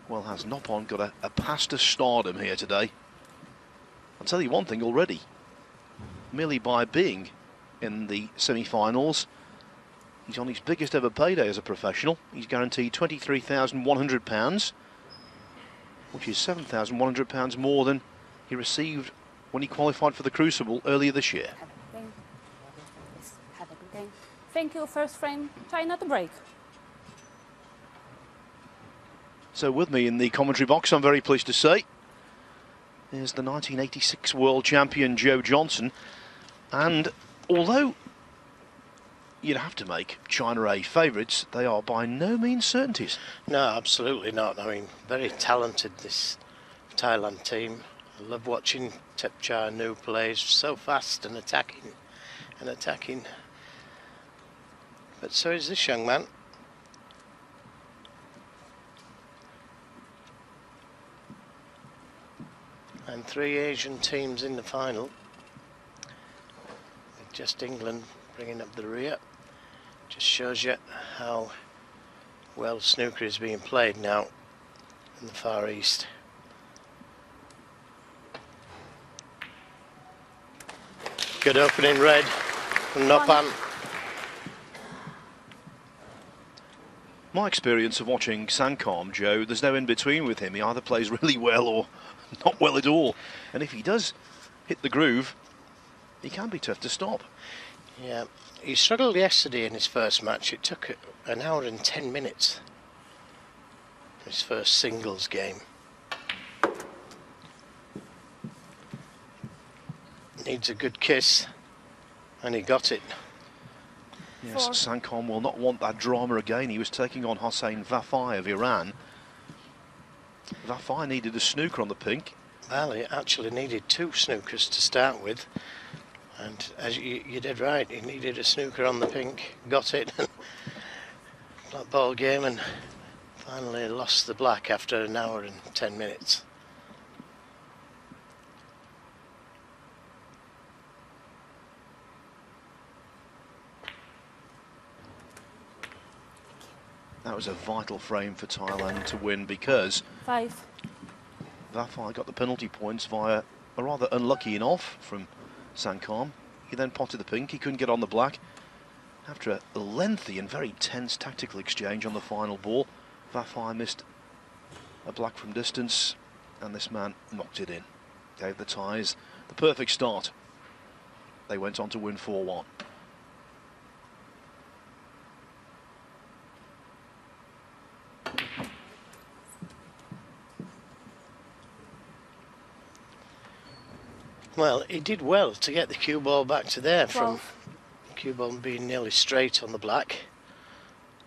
Well, has Noppon got a path to stardom here today? I'll tell you one thing already. Merely by being in the semi-finals, he's on his biggest ever payday as a professional. He's guaranteed £23,100, which is £7,100 more than he received when he qualified for the Crucible earlier this year. Have a good game. Thank you. First frame. Try not to break. So with me in the commentary box, I'm very pleased to say, is the 1986 world champion Joe Johnson. And although you'd have to make China A favourites, they are by no means certainties. No, absolutely not. I mean, very talented, this Thailand team. I love watching Un-Nooh play. He's so fast and attacking. But so is this young man. And 3 Asian teams in the final, with just England bringing up the rear. Just shows you how well snooker is being played now in the Far East. Good opening red from Noppon. My experience of watching Sankam, Joe, there's no in-between with him. He either plays really well or not well at all. And if he does hit the groove, he can be tough to stop. Yeah, he struggled yesterday in his first match. It took an hour and 10 minutes. His first singles game. Needs a good kiss, and he got it. Yes, Sankam will not want that drama again. He was taking on Hossein Vafai of Iran. Vafai needed a snooker on the pink. Well, he actually needed 2 snookers to start with. And as you did right, he needed a snooker on the pink, got it. Black ball game, and finally lost the black after an hour and 10 minutes. That was a vital frame for Thailand to win because 5. Vafai got the penalty points via a rather unlucky in-off from Sankam. He then potted the pink, he couldn't get on the black. After a lengthy and very tense tactical exchange on the final ball, Vafai missed a black from distance, and this man knocked it in. Gave the Thais the perfect start. They went on to win 4-1. Well, he did well to get the cue ball back to there from 12. cue ball being nearly straight on the black.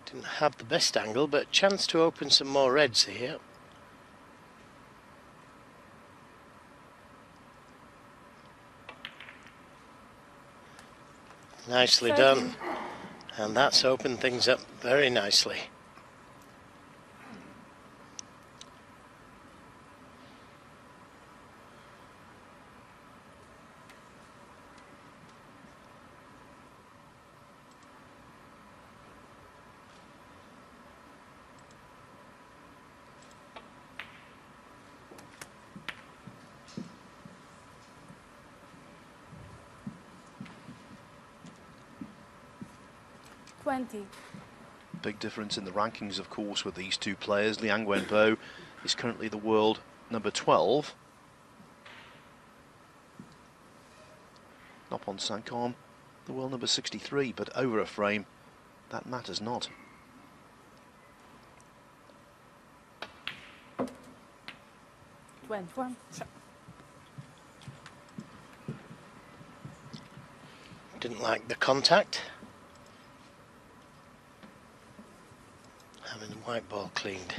Didn't have the best angle, but chance to open some more reds here. Nicely 13. done. And that's opened things up very nicely. Big difference in the rankings, of course, with these two players. Liang Wenbo is currently the world number 12. Noppon Sankam, the world number 63, but over a frame, that matters not. Didn't like the contact. Having the white ball cleaned.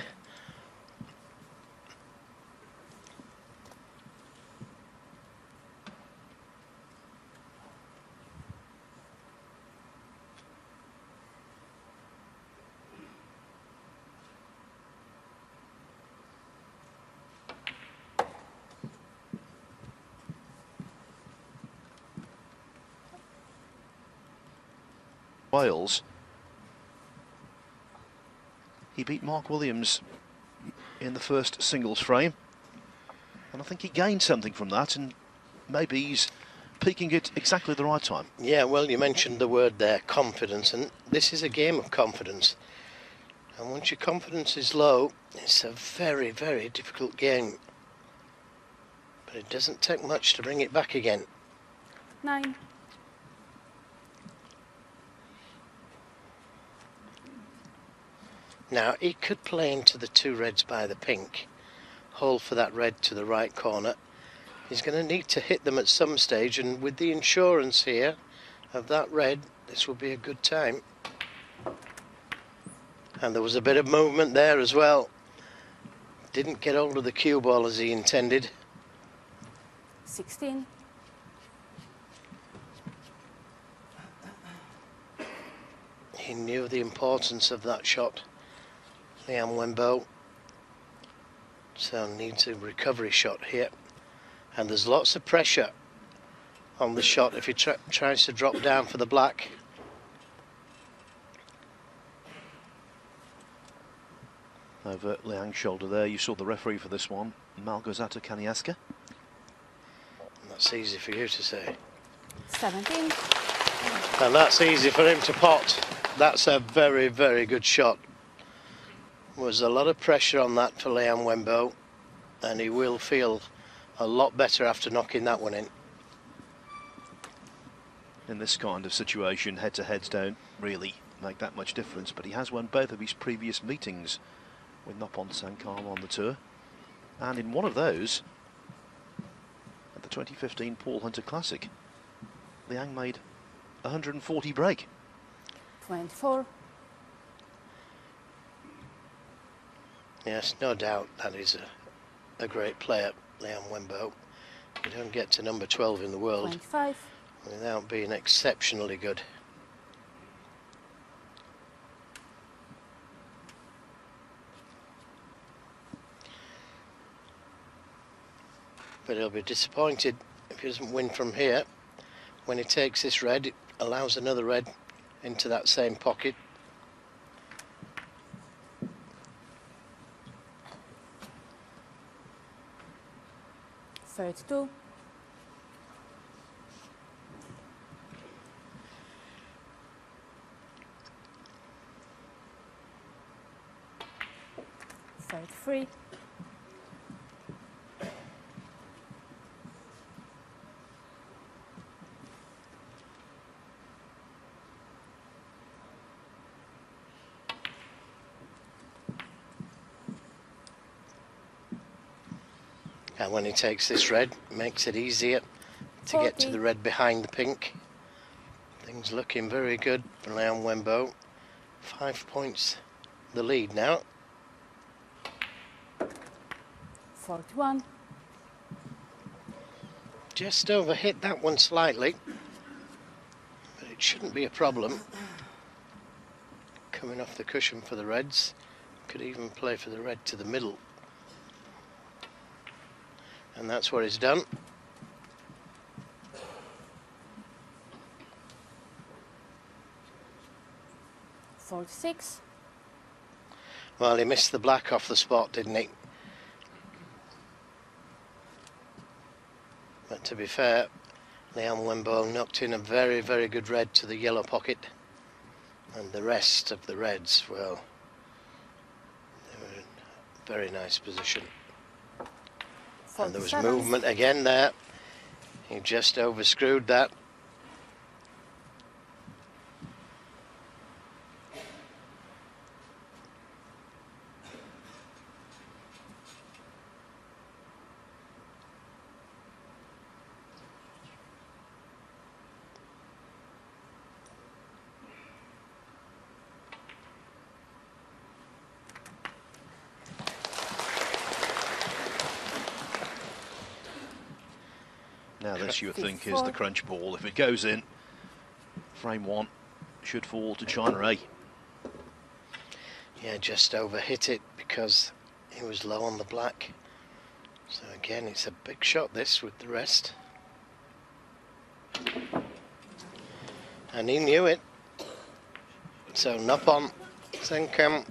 Wales. He beat Mark Williams in the first singles frame. And I think he gained something from that, and maybe he's peaking at exactly the right time. Yeah, well, you mentioned the word there, confidence, and this is a game of confidence. And once your confidence is low, it's a very, very difficult game. But it doesn't take much to bring it back again. 9. Now, he could play into the 2 reds by the pink, hole for that red to the right corner. He's going to need to hit them at some stage, and with the insurance here of that red, this will be a good time. And there was a bit of movement there as well. Didn't get hold of the cue ball as he intended. 16. He knew the importance of that shot, Liam Wembo. So needs a recovery shot here. And there's lots of pressure on the shot if he tries to drop down for the black. Over Liang's shoulder there, you saw the referee for this one, Malgorzata Kaniaska. That's easy for you to say. 17. And that's easy for him to pot. That's a very, very good shot. Was a lot of pressure on that for Liam Wembo, and he will feel a lot better after knocking that one in. In this kind of situation, head-to-heads don't really make that much difference, but he has won both of his previous meetings with Noppon Sankar on the tour, and in one of those, at the 2015 Paul Hunter Classic, Liang made 140 break. 24. Yes, no doubt that is a great player, Liam Wembo. You don't get to number 12 in the world 25. without being exceptionally good. But he'll be disappointed if he doesn't win from here. When he takes this red, it allows another red into that same pocket. Thirty-two. 33. And when he takes this red, it makes it easier to get to the red behind the pink. Things looking very good for Liam Wembo. 5 points the lead now. 41. Just overhit that one slightly, but it shouldn't be a problem. Coming off the cushion for the reds. Could even play for the red to the middle. And that's what he's done. Forty-six. Well, he missed the black off the spot, didn't he? But to be fair, Liam Wembo knocked in a very, very good red to the yellow pocket. And the rest of the reds, well, they were in a very nice position. 47. And there was movement again there. He just overscrewed that. Now this, you would think, is the crunch ball. If it goes in, frame one should fall to China A. Yeah, just overhit it because he was low on the black. So again, it's a big shot this with the rest. And he knew it. So Noppon Sankar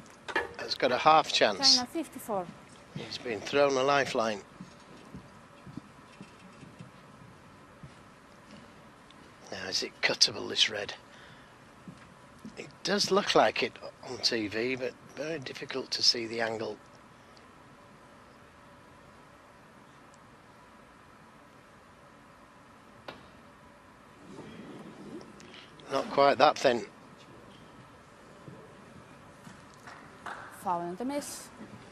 has got a half chance. China 54. He's been thrown a lifeline. Now, is it cuttable, this red? It does look like it on TV, but very difficult to see the angle. Not quite that thin. Foul and a miss.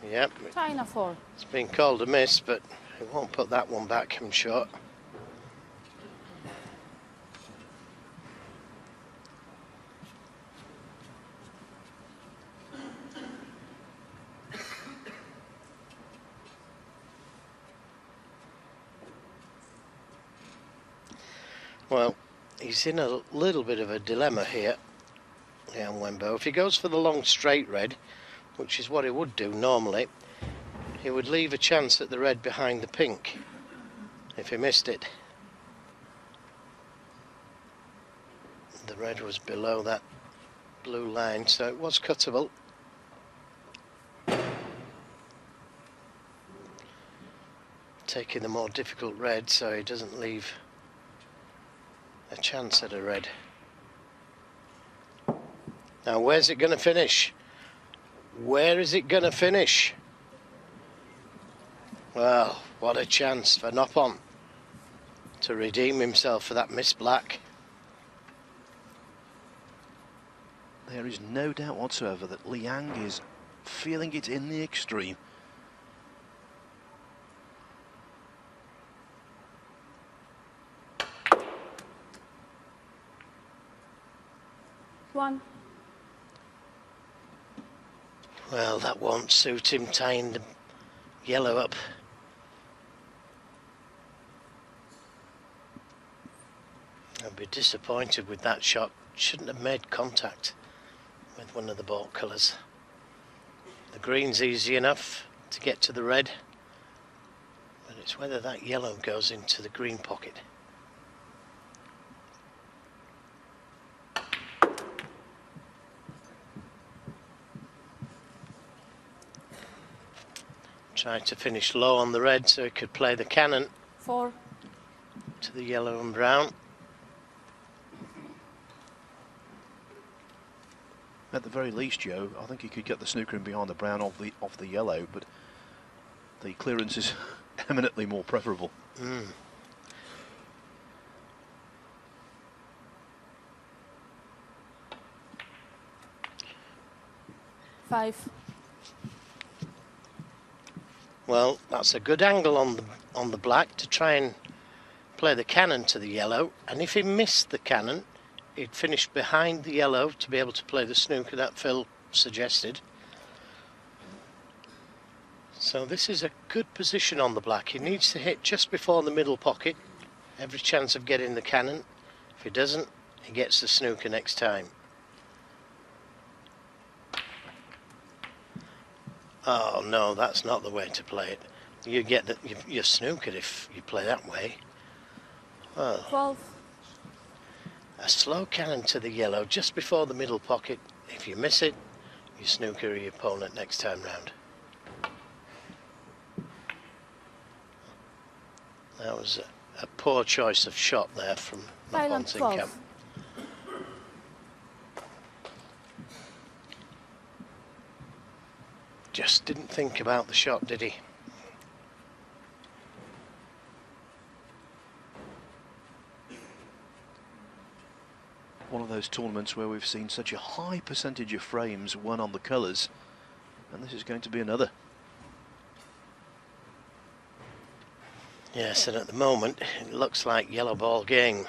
Yep, China 4. it's been called a miss, but it won't put that one back, I'm sure. Well, he's in a little bit of a dilemma here, Liam Wembo. If he goes for the long straight red, which is what he would do normally, he would leave a chance at the red behind the pink if he missed it. The red was below that blue line, so it was cuttable. Taking the more difficult red so he doesn't leave a chance at a red. Now, where's it going to finish? Where is it going to finish? Well, what a chance for Noppon to redeem himself for that missed black. There is no doubt whatsoever that Liang is feeling it in the extreme. One. Well, that won't suit him, tying the yellow up. I'd be disappointed with that shot. Shouldn't have made contact with one of the ball colours. The green's easy enough to get to the red, but it's whether that yellow goes into the green pocket. Tried to finish low on the red so he could play the cannon 4. to the yellow and brown. At the very least, Joe, I think he could get the snooker in behind the brown off the yellow, but the clearance is eminently more preferable. 5. Well, that's a good angle on the black to try and play the cannon to the yellow, and if he missed the cannon, he'd finish behind the yellow to be able to play the snooker that Phil suggested. So this is a good position on the black. He needs to hit just before the middle pocket. Every chance of getting the cannon. If he doesn't, he gets the snooker next time. Oh no, that's not the way to play it. You get your snooker if you play that way. Well, 12. a slow cannon to the yellow just before the middle pocket. If you miss it, you snooker your opponent next time round. That was a poor choice of shot there from Thailand 12. Camp. Just didn't think about the shot, did he? One of those tournaments where we've seen such a high percentage of frames won on the colours, and this is going to be another. Yes, and at the moment it looks like yellow ball game.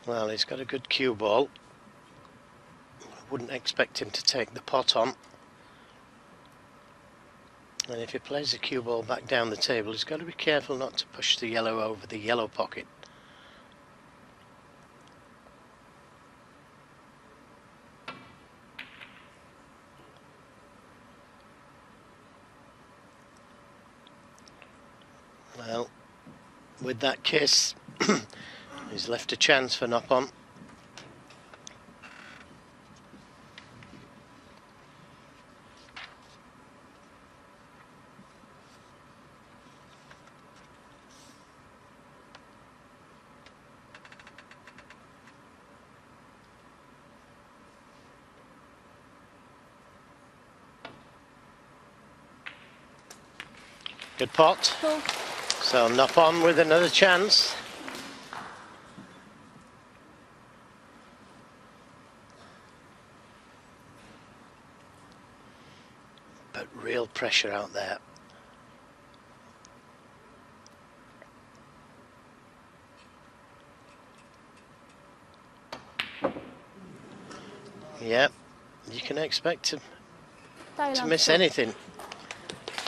Well, he's got a good cue ball. Wouldn't expect him to take the pot on. And if he plays the cue ball back down the table, he's got to be careful not to push the yellow over the yellow pocket. Well, with that kiss, he's left a chance for knock on. Good pot. Two. So knock on with another chance. But real pressure out there. Yep, you can expect to Thailand miss two. anything.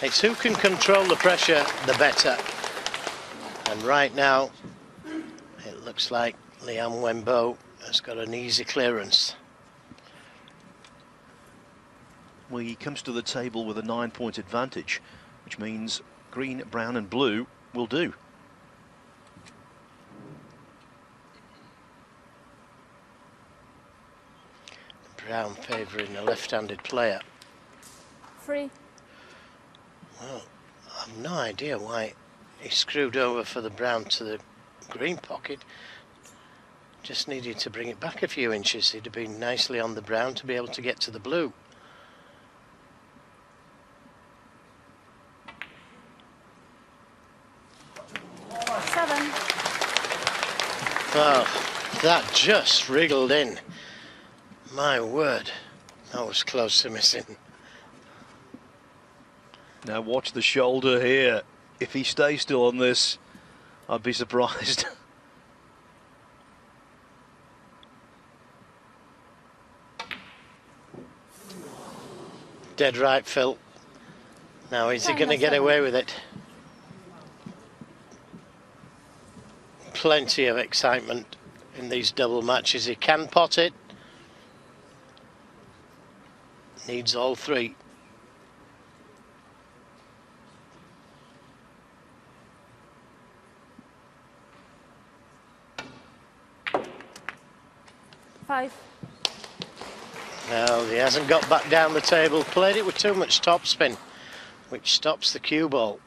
It's who can control the pressure, the better. And right now, it looks like Liam Wenbo has got an easy clearance. Well, he comes to the table with a 9-point advantage, which means green, brown and blue will do. Brown favouring a left-handed player. 3. Well, I've no idea why he screwed over for the brown to the green pocket. Just needed to bring it back a few inches. He'd have been nicely on the brown to be able to get to the blue. Seven. Well, that just wriggled in. My word, that was close to missing. Now watch the shoulder here. If he stays still on this, I'd be surprised. Dead right, Phil. Now is he going to get away with it? Plenty of excitement in these double matches. He can pot it. Needs all three. Five. Well, he hasn't got back down the table. Played it with too much topspin, which stops the cue ball.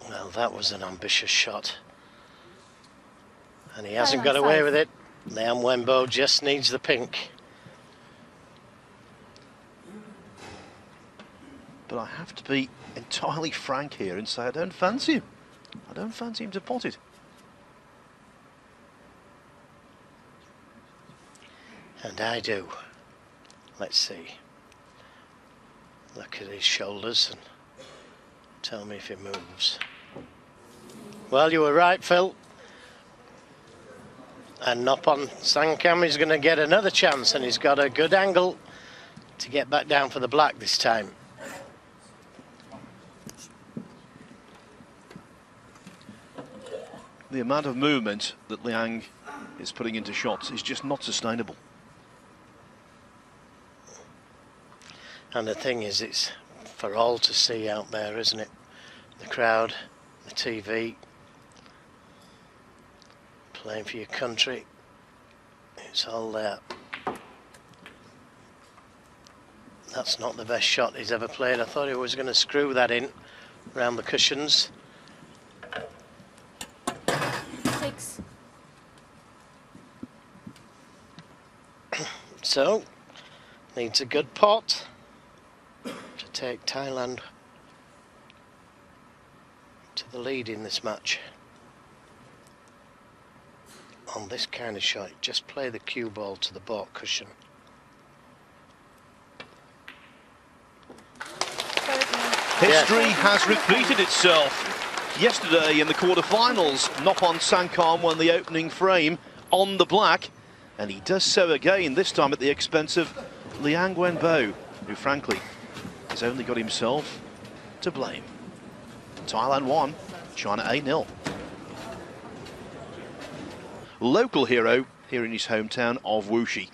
Well, that was an ambitious shot. And he hasn't got away with it. Liam Wenbo just needs the pink. But I have to be entirely frank here and say I don't fancy him. I don't fancy him to pot it. And I do. Let's see. Look at his shoulders and tell me if he moves. Well, you were right, Phil. And Nopon Sankam is going to get another chance, and he's got a good angle to get back down for the black this time. The amount of movement that Liang is putting into shots is just not sustainable. And the thing is, it's for all to see out there, isn't it? The crowd, the TV, playing for your country, it's all there. That's not the best shot he's ever played. I thought he was going to screw that in around the cushions. 6. So, Needs a good pot to take Thailand to the lead in this match. On this kind of shot, just play the cue ball to the baulk cushion. History has repeated itself. Yesterday in the quarterfinals, Noppon Sangkham won the opening frame on the black, and he does so again, this time at the expense of Liang Wenbo, who frankly has only got himself to blame. Thailand 1, China A-0. Local hero here in his hometown of Wuxi,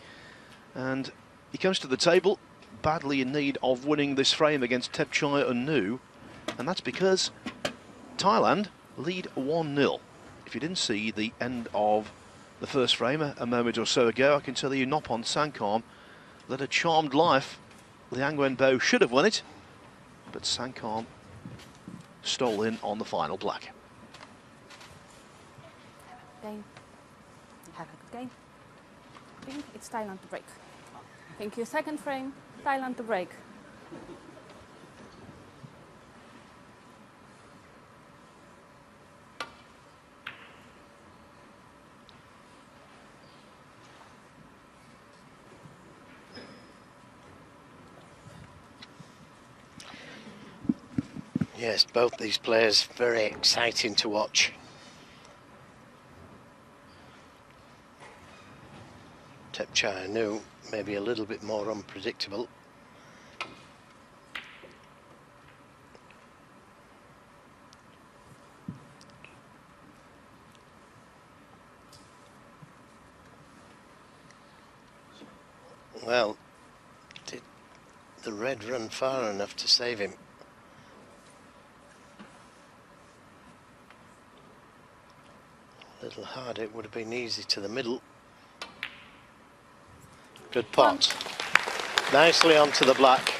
and he comes to the table badly in need of winning this frame against Thepchai Un-Nooh, and that's because Thailand lead 1-0. If you didn't see the end of the first frame a moment or so ago, I can tell you Noppon Sangkham led a charmed life. Liang Wenbo should have won it, but Sangkham stole in on the final black. Game. Have a good game. I think it's Thailand to break. Thank you. Second frame, Thailand to break. Yes, both these players very exciting to watch. Thepchai Un-Nooh maybe a little bit more unpredictable. Well, did the red run far enough to save him? A little hard, it would have been easy to the middle. Good pot. Nicely onto the black.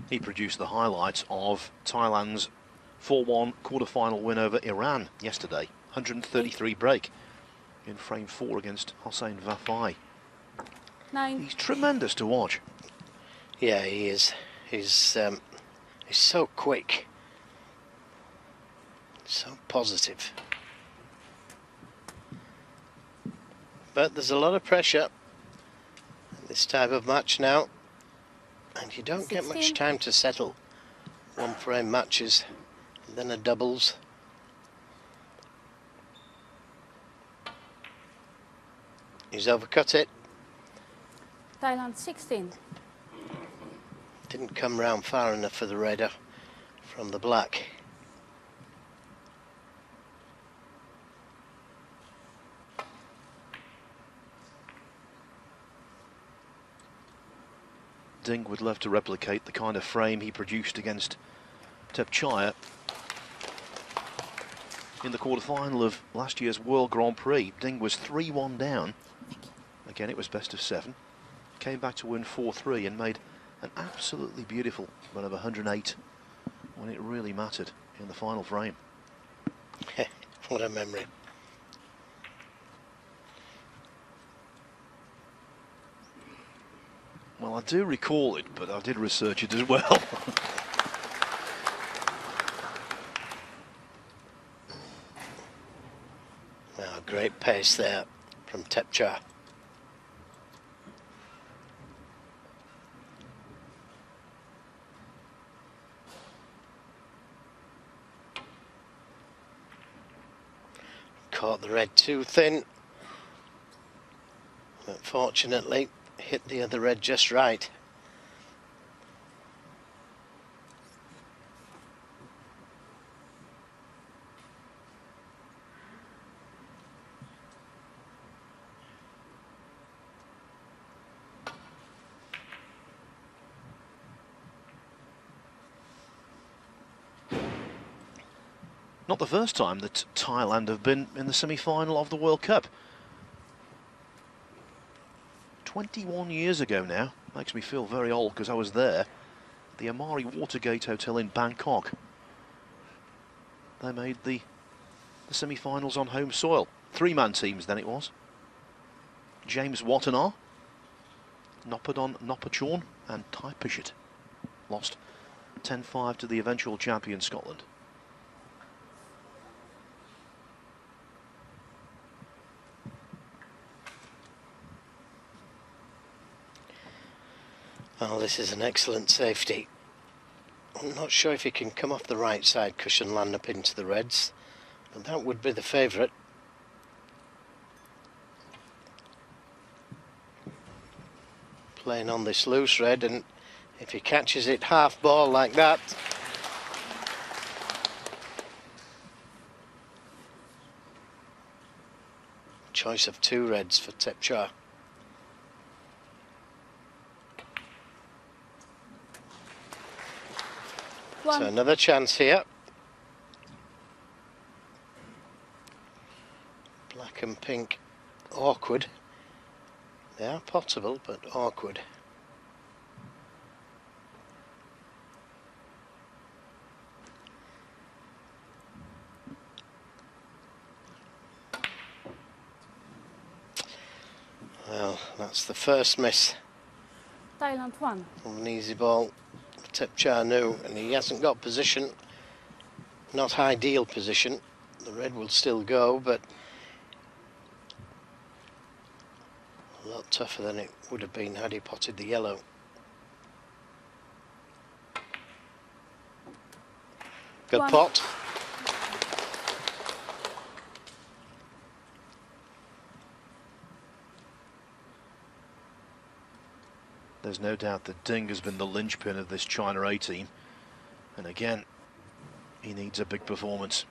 He produced the highlights of Thailand's 4-1 quarter-final win over Iran yesterday. 133 break in frame 4 against Hossein Vafai. 9. He's tremendous to watch. Yeah, he is. He's so quick, so positive. But there's a lot of pressure in this type of match now, and you don't get much 16. time to settle. One frame matches, and then a doubles. He's overcut it. Thailand 16. Didn't come round far enough for the raider from the black. Ding would love to replicate the kind of frame he produced against Thepchai in the quarter-final of last year's World Grand Prix. Ding was 3-1 down. Again, it was best of 7. Came back to win 4-3 and made an absolutely beautiful run of 108 when it really mattered in the final frame. What a memory. Well, I do recall it, but I did research it as well. Now, great pace there from Thepchai. Caught the red too thin, but fortunately hit the other red just right. Not the first time that Thailand have been in the semi-final of the World Cup. 21 years ago now. Makes me feel very old because I was there. the Amari Watergate Hotel in Bangkok. They made the semi-finals on home soil. Three-man teams then it was. James Watanabe, Nopadon Nopachorn and Tai Pishit lost 10-5 to the eventual champion Scotland. Oh, this is an excellent safety. I'm not sure if he can come off the right side cushion, land up into the reds, but that would be the favourite. Playing on this loose red, and if he catches it half ball like that, choice of two reds for Tepchar. So another chance here. Black and pink, awkward. They are potable, but awkward. Well, that's the first miss. Thailand 1. From an easy ball. Tepchar Un-Nooh, and he hasn't got position, not ideal position. The red will still go, but a lot tougher than it would have been had he potted the yellow. Good One. pot. There's no doubt that Ding has been the linchpin of this China A team, and again he needs a big performance.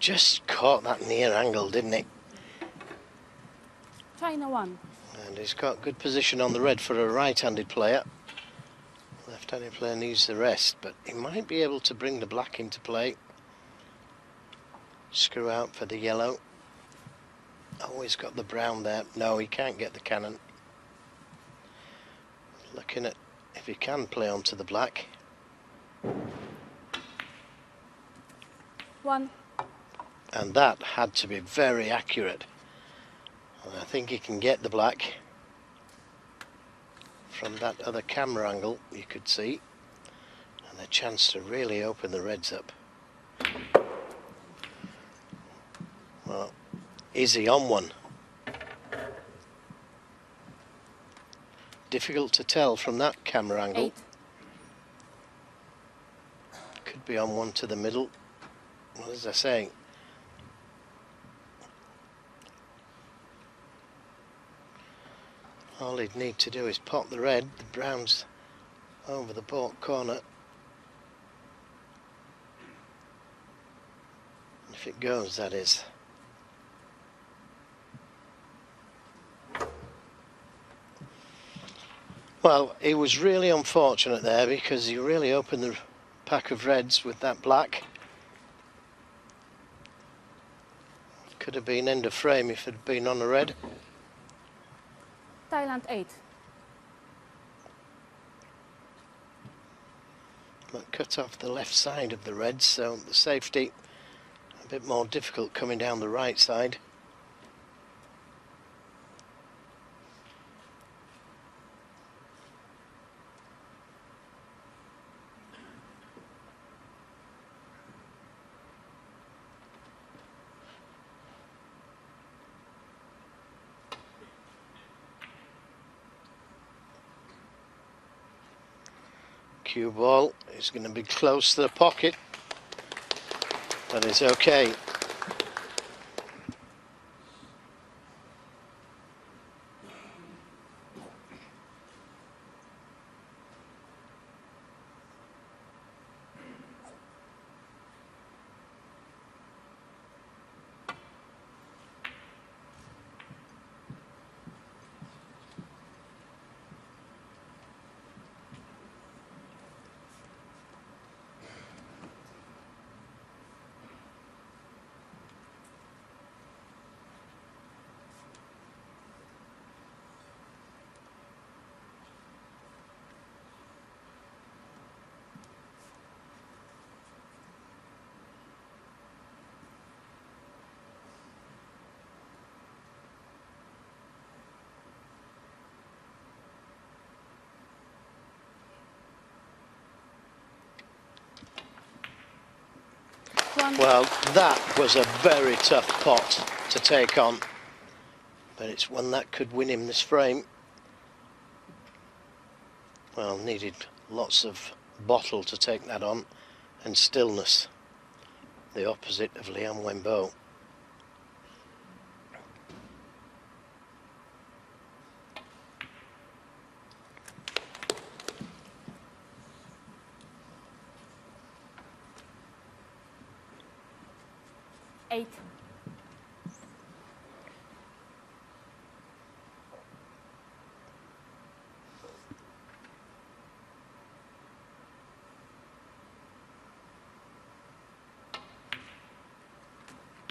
Just caught that near angle, didn't he? China 1. And he's got good position on the red for a right-handed player. Left-handed player needs the rest, but he might be able to bring the black into play. Screw out for the yellow. Always got the brown there. No, he can't get the cannon. Looking at if he can play onto the black. 1. And that had to be very accurate. And I think he can get the black. From that other camera angle you could see, and a chance to really open the reds up. Well, is he on one? Difficult to tell from that camera angle. 8. Could be on one to the middle. What was I saying? All he'd need to do is pop the red, the brown's over the baulk corner. If it goes, that is. Well, he was really unfortunate there because he really opened the pack of reds with that black. Could have been end of frame if it had been on a red. Thailand 8. But cut off the left side of the reds, so the safety a bit more difficult coming down the right side. Cue ball is going to be close to the pocket, but it's okay. 1. Well, that was a very tough pot to take on, but it's one that could win him this frame. Well, needed lots of bottle to take that on, and stillness, the opposite of Liam Wembo. Eight.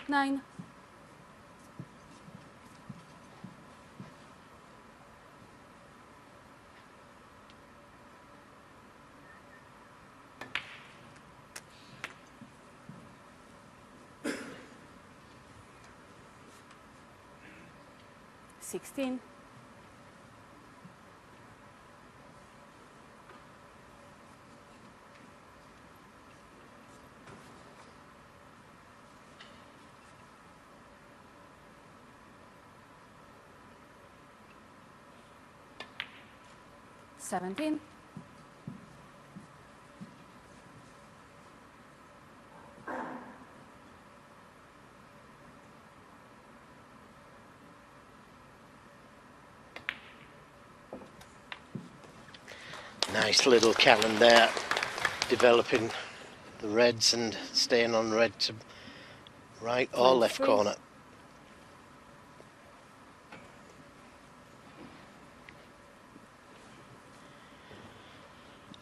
Nine. Sixteen. Seventeen. 'Nice little cannon there, developing the reds and staying on red to right or left 23. corner.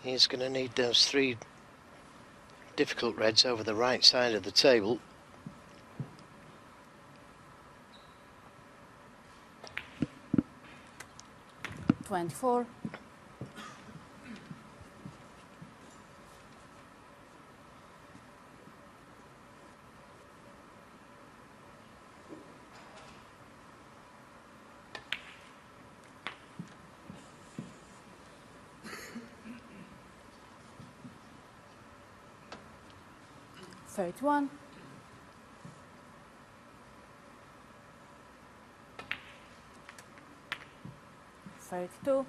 He's going to need those 3 difficult reds over the right side of the table. Twenty-four. 31. 32.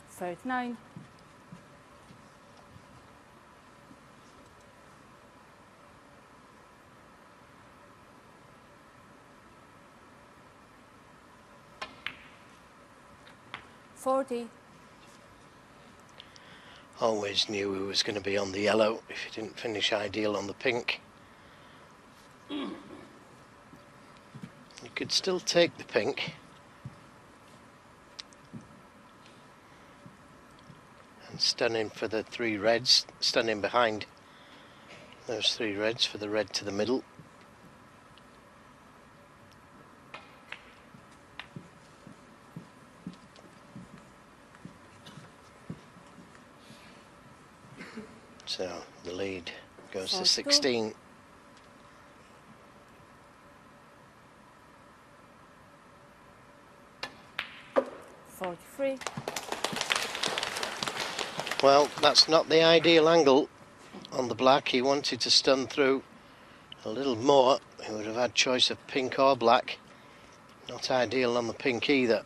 39. 40. Always knew he was going to be on the yellow if he didn't finish ideal on the pink. You could still take the pink. And stunning for the 3 reds, stunning behind those 3 reds for the red to the middle. So the lead goes to 16. 43. Well, that's not the ideal angle on the black. He wanted to stun through a little more. He would have had choice of pink or black. Not ideal on the pink either.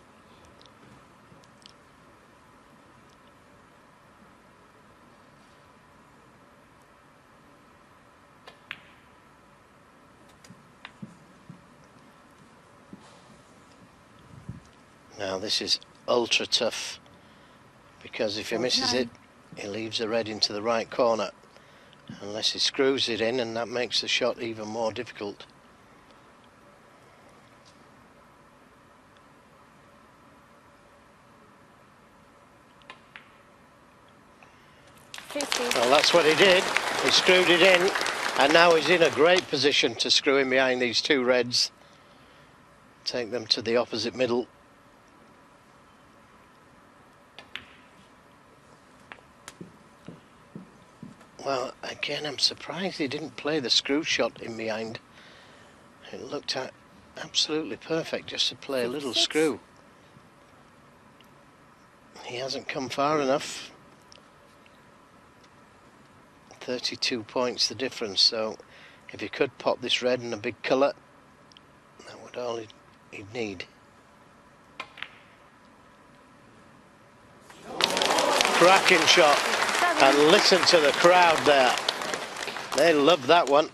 Now this is ultra tough, because if he misses it, he leaves the red into the right corner, unless he screws it in, and that makes the shot even more difficult. Well, that's what he did. He screwed it in, and now he's in a great position to screw in behind these 2 reds, take them to the opposite middle. Well, again, I'm surprised he didn't play the screw shot in behind. It looked absolutely perfect just to play a little 6-6. screw. He hasn't come far enough. 32 points the difference, so if he could pop this red in a big colour, that would all he'd need. Cracking shot. 7. And listen to the crowd there. They love that one.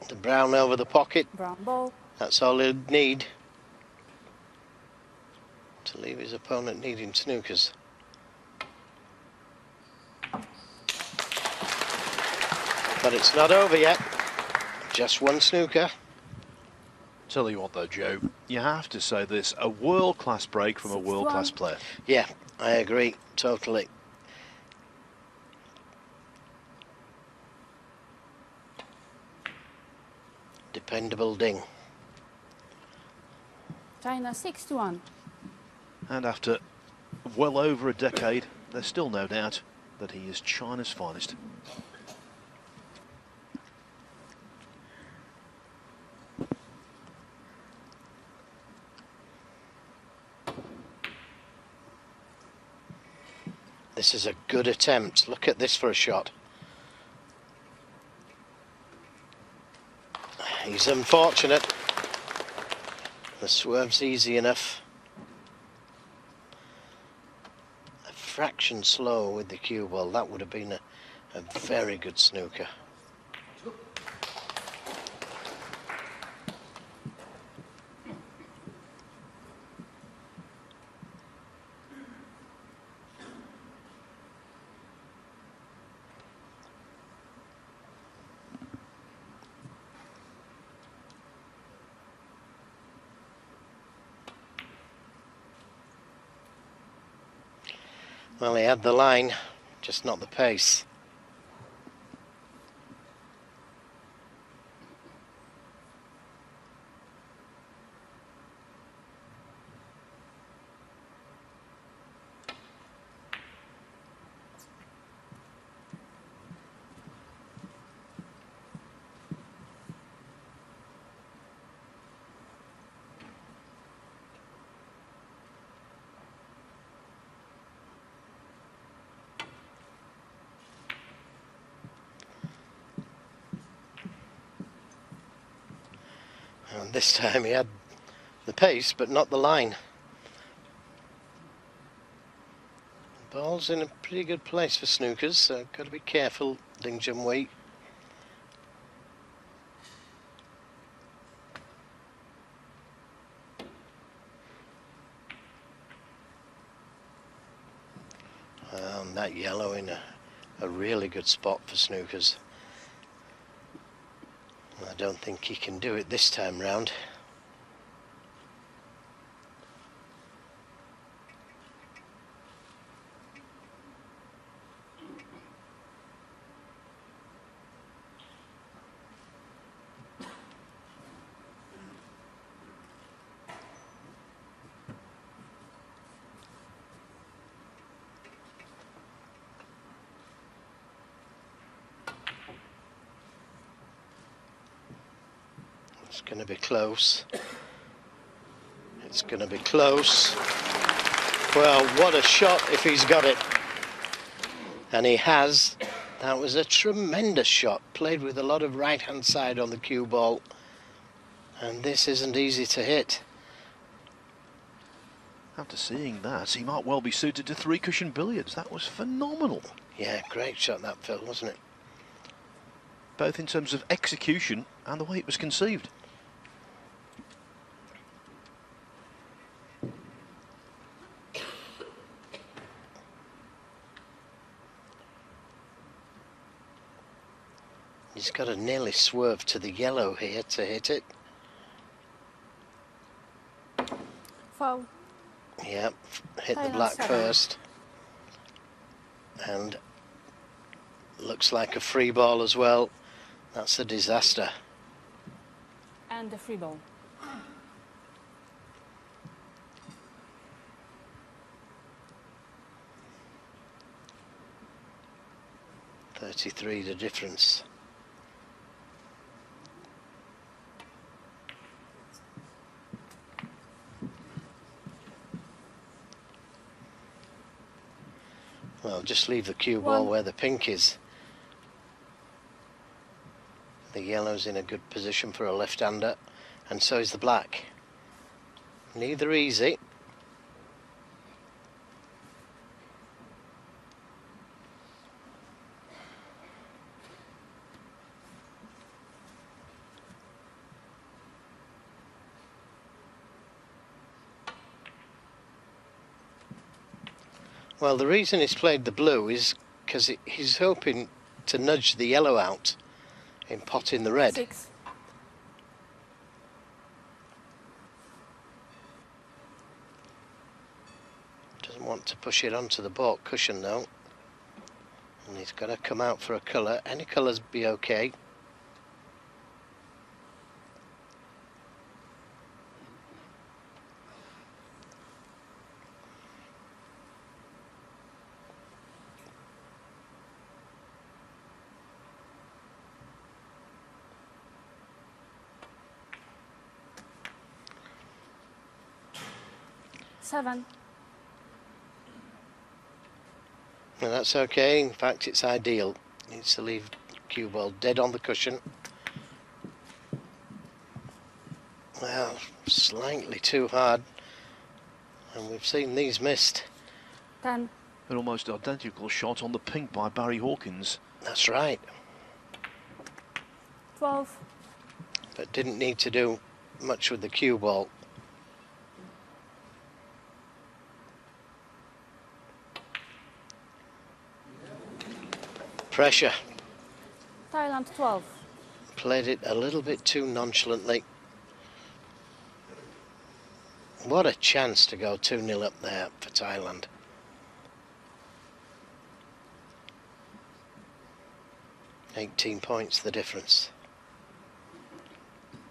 The brown over the pocket. Brown ball. That's all he'd need to leave his opponent needing snookers. But it's not over yet. Just one snooker. Tell you what though, Joe, you have to say this, a world-class break from a 6-1. world-class player. Yeah, I agree, totally. Dependable ding. China 6-1. And after well over a decade, there's still no doubt that he is China's finest. This is a good attempt. Look at this for a shot. He's unfortunate. The swerve's easy enough. A fraction slow with the cue ball. That would have been a very good snooker. Well, he had the line, just not the pace. And this time he had the pace, but not the line. The ball's in a pretty good place for snookers, so got to be careful, Ding Junhui. That yellow in a really good spot for snookers. I don't think he can do it this time round. It's going to be close. It's going to be close. Well, what a shot if he's got it. And he has. That was a tremendous shot. Played with a lot of right-hand side on the cue ball. And this isn't easy to hit. After seeing that, he might well be suited to three-cushion billiards. That was phenomenal. Yeah, great shot that, Phil, wasn't it? Both in terms of execution and the way it was conceived. He's got to nearly swerve to the yellow here to hit it. Foul. Yep, hit the Thailand black 7. first. And looks like a free ball as well. That's a disaster. And the free ball. 33 the difference. Well, just leave the cue ball where the pink is. The yellow's in a good position for a left-hander, and so is the black. Neither easy. Well, the reason he's played the blue is because he's hoping to nudge the yellow out in potting the red. 6. Doesn't want to push it onto the baulk cushion though. And he's got to come out for a colour. Any colours be okay. Seven. And that's okay, in fact it's ideal. Needs to leave cue ball dead on the cushion. Well, slightly too hard. And we've seen these missed. 10. An almost identical shot on the pink by Barry Hawkins. That's right. 12. But didn't need to do much with the cue ball. Pressure. Thailand 12. Played it a little bit too nonchalantly. What a chance to go 2-0 up there for Thailand. $18 points the difference.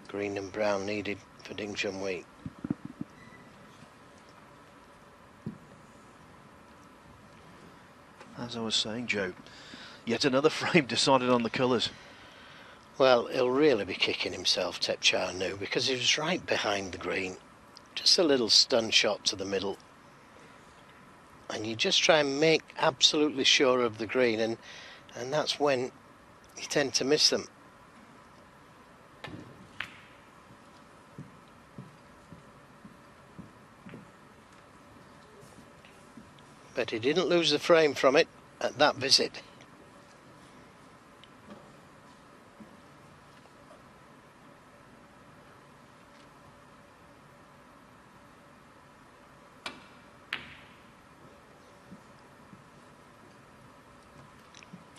Green and brown needed for Ding Junhui. As I was saying, Joe, yet another frame decided on the colours. Well, he'll really be kicking himself, Un-Nooh, because he was right behind the green. Just a little stun shot to the middle. And you just try and make absolutely sure of the green, and that's when you tend to miss them. But he didn't lose the frame from it at that visit.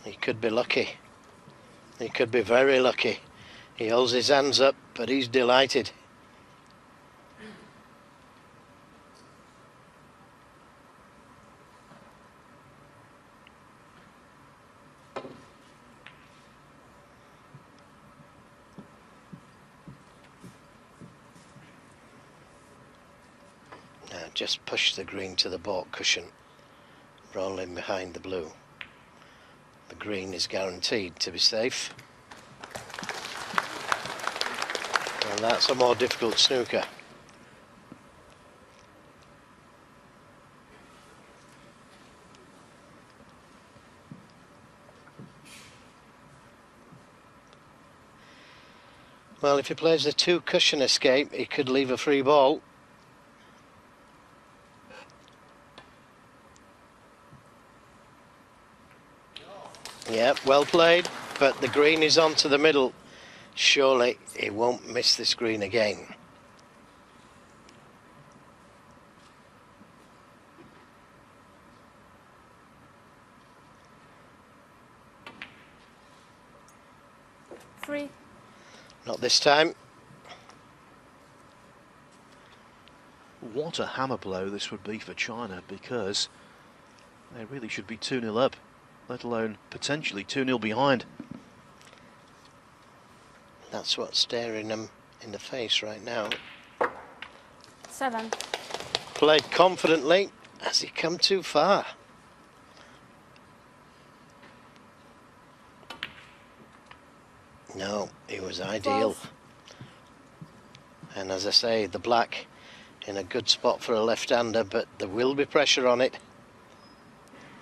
He could be lucky. He could be very lucky. He holds his hands up, but he's delighted. Now just push the green to the baulk cushion, rolling behind the blue. The green is guaranteed to be safe. And that's a more difficult snooker. Well, if he plays the 2 cushion escape, he could leave a free ball. Yeah, well played, but the green is onto the middle. Surely he won't miss this green again. Three. Not this time. What a hammer blow this would be for China, because they really should be 2-0 up, let alone potentially 2-0 behind. That's what's staring them in the face right now. 7. Played confidently. Has he come too far? No, he was ideal. 12. And as I say, the black in a good spot for a left-hander, but there will be pressure on it.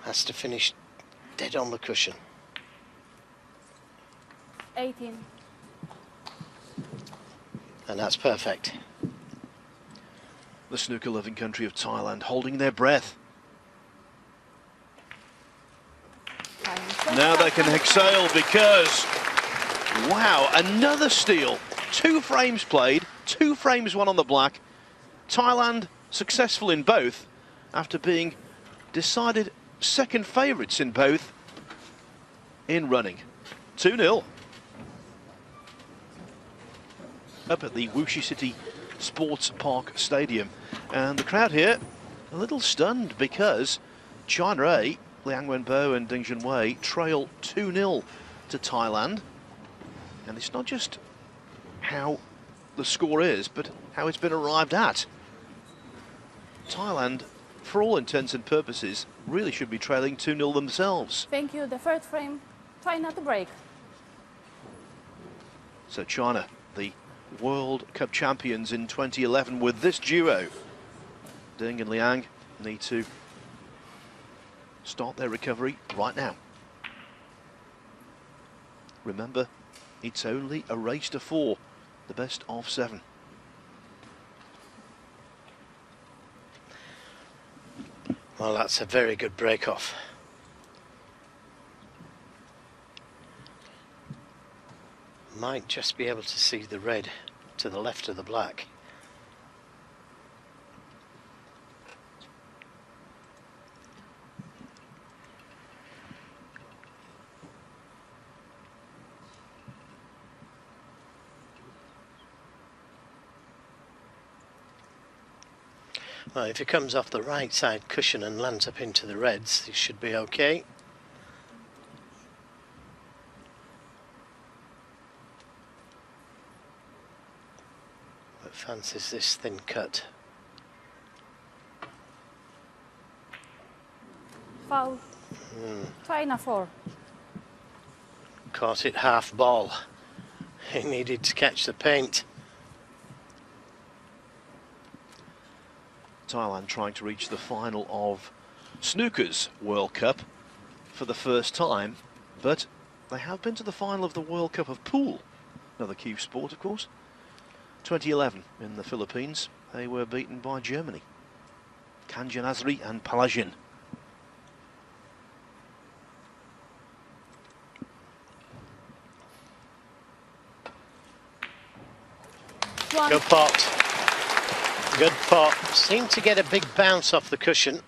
Has to finish dead on the cushion. 18. And that's perfect. The snooker-loving country of Thailand holding their breath. Now they can exhale because, wow, another steal. 2 frames played, 2 frames won on the black. Thailand successful in both after being decided second favourites in both in running. 2-0. Up at the Wuxi City Sports Park Stadium. And the crowd here a little stunned because China A, Liang Wenbo and Ding Junhui trail 2-0 to Thailand. And it's not just how the score is, but how it's been arrived at. Thailand, for all intents and purposes, really should be trailing 2-0 themselves. Thank you. The third frame. Try not to break. So China, the World Cup champions in 2011 with this duo. Ding and Liang need to start their recovery right now. Remember, it's only a race to 4, the best of 7. Well, that's a very good break-off. Might just be able to see the red to the left of the black. Well, if it comes off the right side cushion and lands up into the reds, it should be okay. But fancies this thin cut. Foul. Try na 4. Caught it half ball. He needed to catch the paint. Thailand trying to reach the final of Snooker's World Cup for the first time, but they have been to the final of the World Cup of Pool, another cue sport of course. 2011 in the Philippines, they were beaten by Germany. Kanjan Azri and Palajin. Good pot. Good pot. Seemed to get a big bounce off the cushion.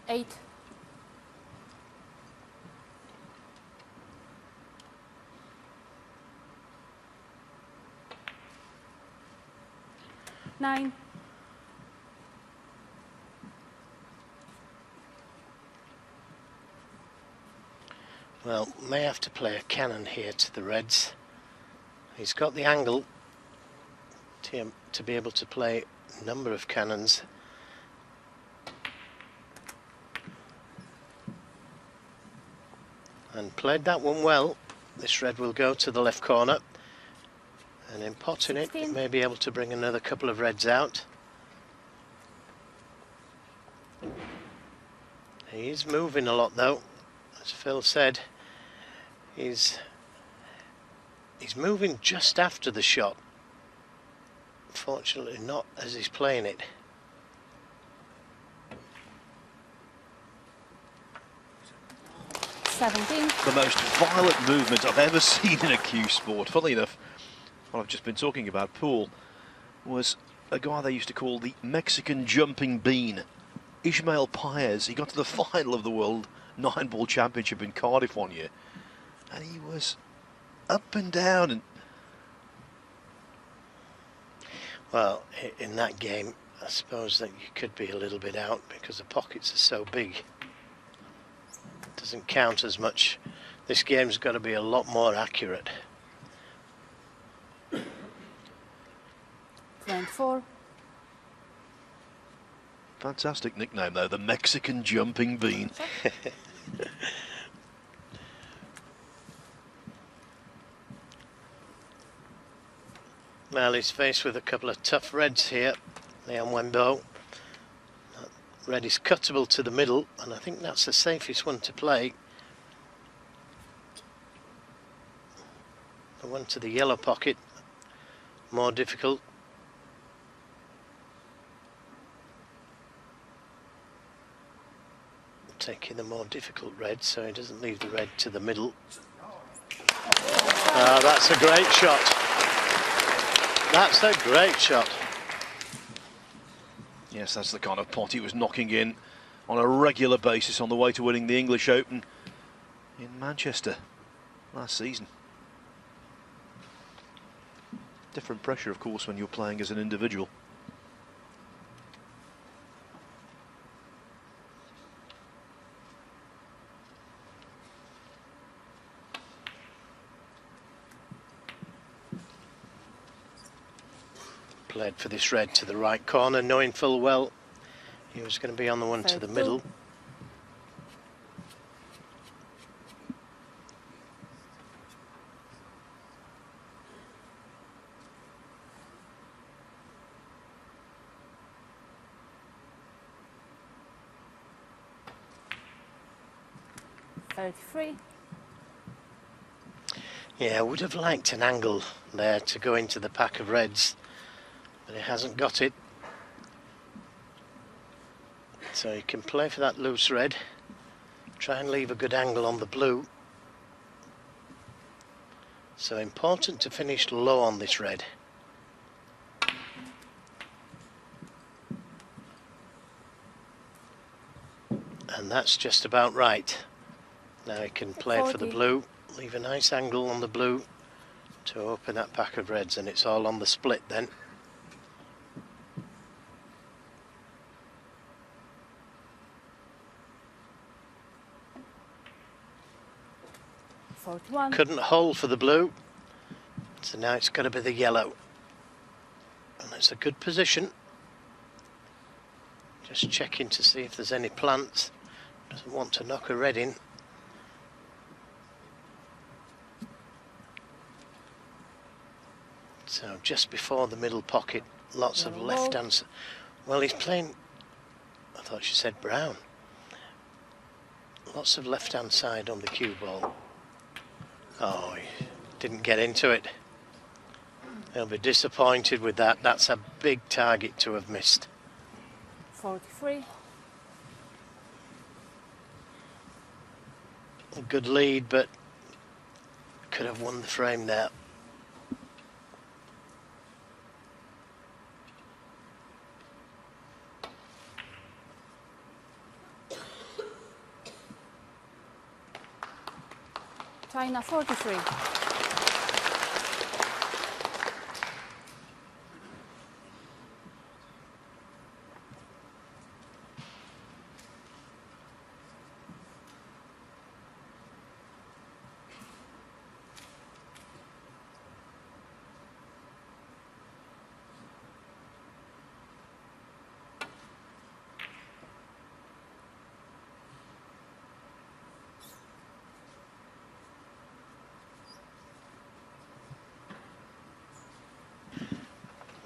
Eight. 9. Well, may have to play a cannon here to the reds. He's got the angle to be able to play a number of cannons. And played that one well. This red will go to the left corner. And in potting it, it may be able to bring another couple of reds out. He's moving a lot though. As Phil said, he's moving just after the shot. Fortunately not as he's playing it. The most violent movement I've ever seen in a cue sport. Funnily enough, what I've just been talking about, pool, was a guy they used to call the Mexican jumping bean, Ismael Paez. He got to the final of the World 9-Ball Championship in Cardiff one year, and he was up and down. And well, in that game, I suppose that you could be a little bit out because the pockets are so big. It doesn't count as much. This game's got to be a lot more accurate. 24. Fantastic nickname though, the Mexican Jumping Bean. Well, he's faced with a couple of tough reds here, Leon Wembo. That red is cuttable to the middle, and I think that's the safest one to play. The one to the yellow pocket, more difficult. Taking the more difficult red, so he doesn't leave the red to the middle. Oh, that's a great shot. That's a great shot. Yes, that's the kind of pot he was knocking in on a regular basis on the way to winning the English Open in Manchester last season. Different pressure, of course, when you're playing as an individual. Played for this red to the right corner, knowing full well he was going to be on the one to the middle. Yeah, I would have liked an angle there to go into the pack of reds, but he hasn't got it. So you can play for that loose red, try and leave a good angle on the blue. So important to finish low on this red. And that's just about right. Now he can play for the blue, leave a nice angle on the blue to open that pack of reds, and it's all on the split then. Couldn't hold for the blue, so now it's got to be the yellow, and it's a good position. Just checking to see if there's any plants. Doesn't want to knock a red in. So just before the middle pocket, lots of left hand. Well, he's playing, I thought she said brown. Lots of left hand side on the cue ball. Oh, he didn't get into it. He'll be disappointed with that. That's a big target to have missed. 43. A good lead, but could have won the frame there. China 43.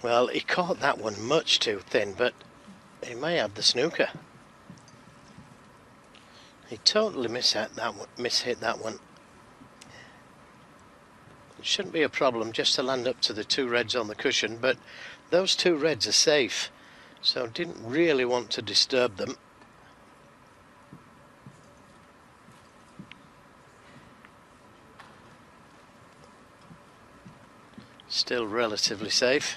Well, he caught that one much too thin, but he may have the snooker. He totally mishit that one. It shouldn't be a problem just to land up to the two reds on the cushion, but those two reds are safe, so didn't really want to disturb them. Still relatively safe.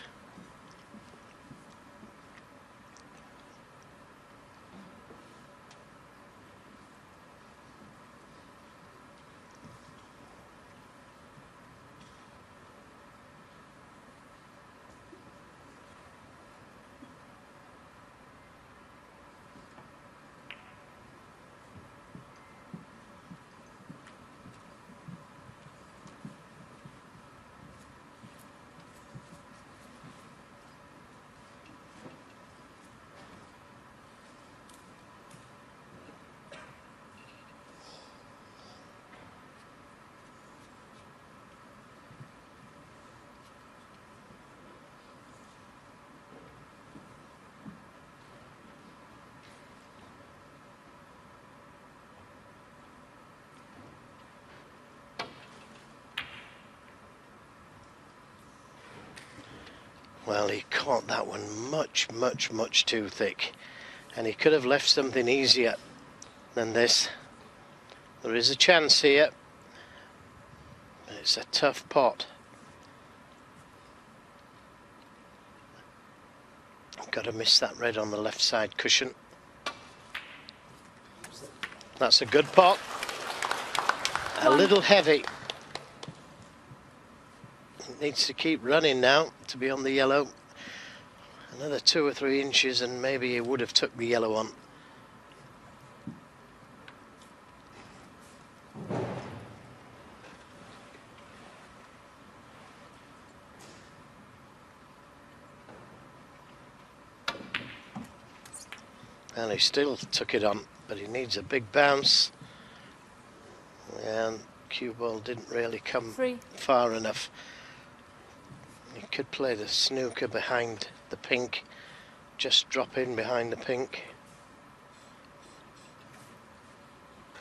Well, he caught that one much, much, much too thick, and he could have left something easier than this. There is a chance here, but it's a tough pot. Got to miss that red on the left side cushion. That's a good pot. A little heavy. It needs to keep running now to be on the yellow. Another 2 or 3 inches and maybe he would have took the yellow on. And he still took it on, but he needs a big bounce. And cue ball didn't really come far enough. He could play the snooker behind the pink, just drop in behind the pink.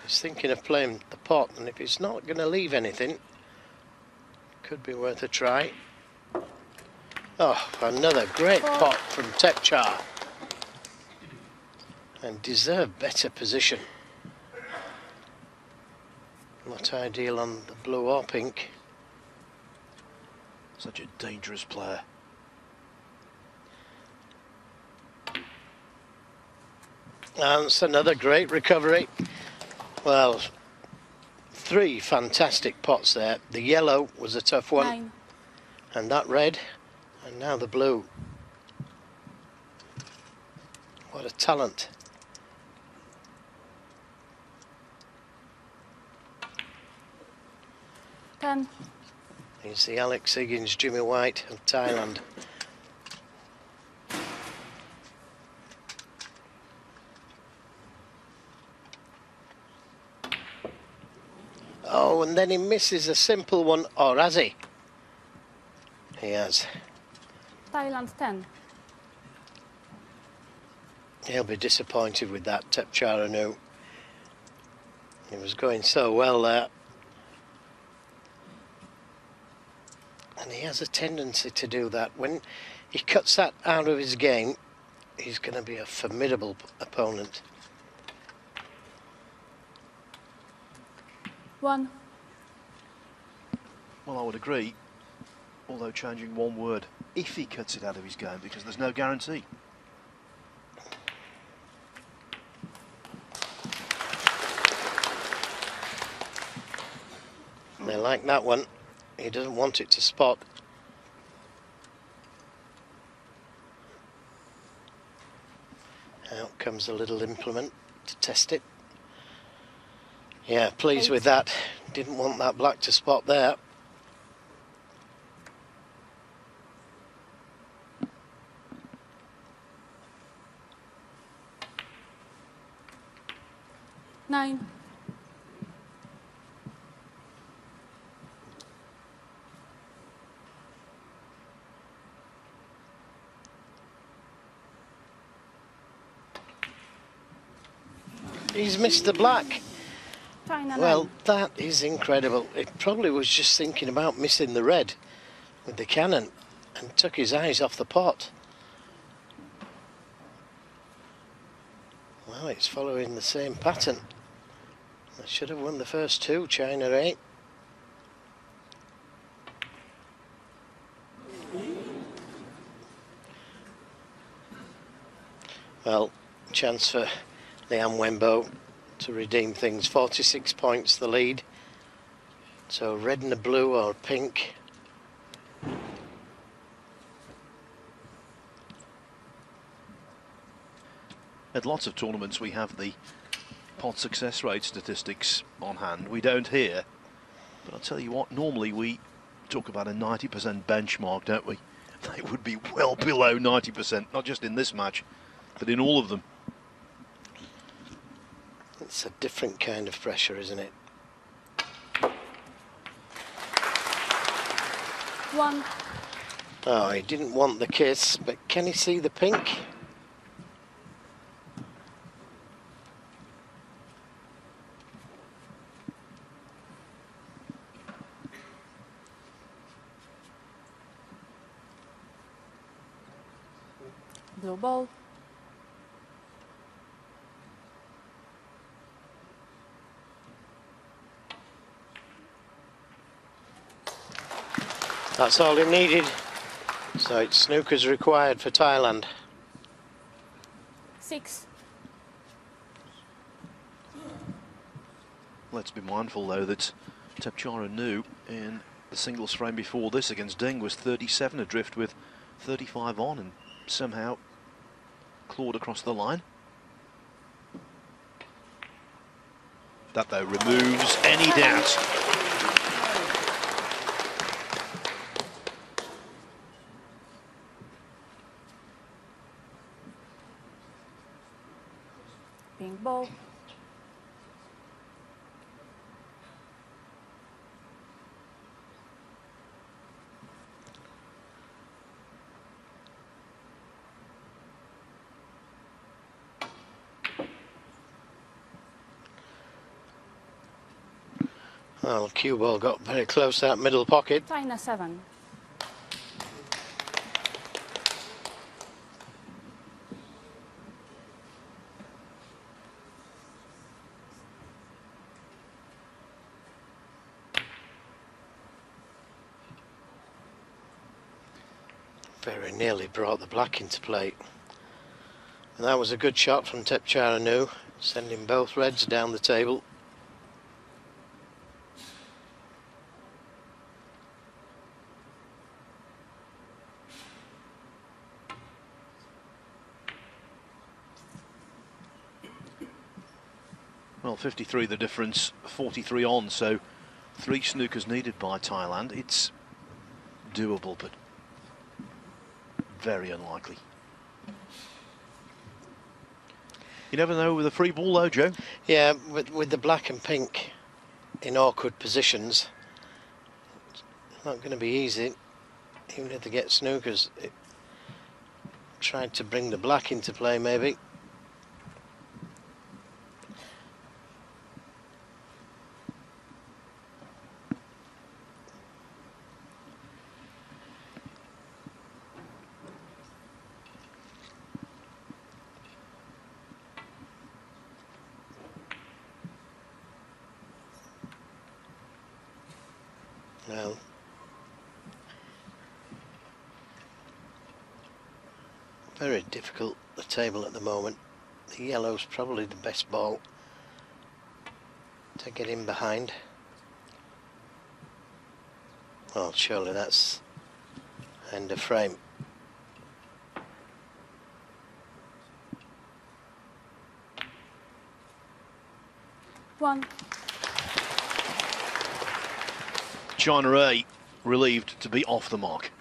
He's thinking of playing the pot, and if he's not going to leave anything, could be worth a try. Oh, another great pot from Tepchar. And deserved better position. Not ideal on the blue or pink. Such a dangerous player. And it's another great recovery. Well, 3 fantastic pots there. The yellow was a tough one. 9. And that red. And now the blue. What a talent. He's the Alex Higgins, Jimmy White of Thailand. Oh, and then he misses a simple one, or has he? He has. Thailand 10. He'll be disappointed with that, Tepchar Un-Nooh. He was going so well there. And he has a tendency to do that. When he cuts that out of his game, he's going to be a formidable opponent. 1. Well, I would agree, although changing one word. If he cuts it out of his game, because there's no guarantee. They like that one. He doesn't want it to spot. Out comes a little implement to test it. Yeah, pleased with that. Didn't want that black to spot there. Nine. He's missed the black. China Well, 9. that is incredible. It probably was just thinking about missing the red with the cannon and took his eyes off the pot. Well, it's following the same pattern. I should have won the first 2, China 8. Well, chance for Liam Wembo to redeem things. 46 points the lead. So red and a blue or pink. At lots of tournaments we have the pot success rate statistics on hand. We don't here, but I'll tell you what, normally we talk about a 90% benchmark, don't we? They would be well below 90%, not just in this match, but in all of them. It's a different kind of pressure, isn't it? 1. Oh, he didn't want the kiss, but can he see the pink? blue ball. That's all it needed. So it's snooker's required for Thailand. 6. Let's be mindful though that Un-Nooh in the singles frame before this against Ding was 37 adrift with 35 on and somehow clawed across the line. That though removes any doubt. Pink ball. Well, cue ball got very close to that middle pocket. China 7. Very nearly brought the black into play. And that was a good shot from Un-Nooh, sending both reds down the table. Well, 53 the difference, 43 on, so 3 snookers needed by Thailand. It's doable, but very unlikely. You never know with a free ball though, Joe. Yeah, with the black and pink in awkward positions, it's not going to be easy. Even if they get snookers, tried to bring the black into play maybe. Well, very difficult, the table at the moment. The yellow's probably the best ball to get in behind. Well, surely that's end of frame. China A relieved to be off the mark.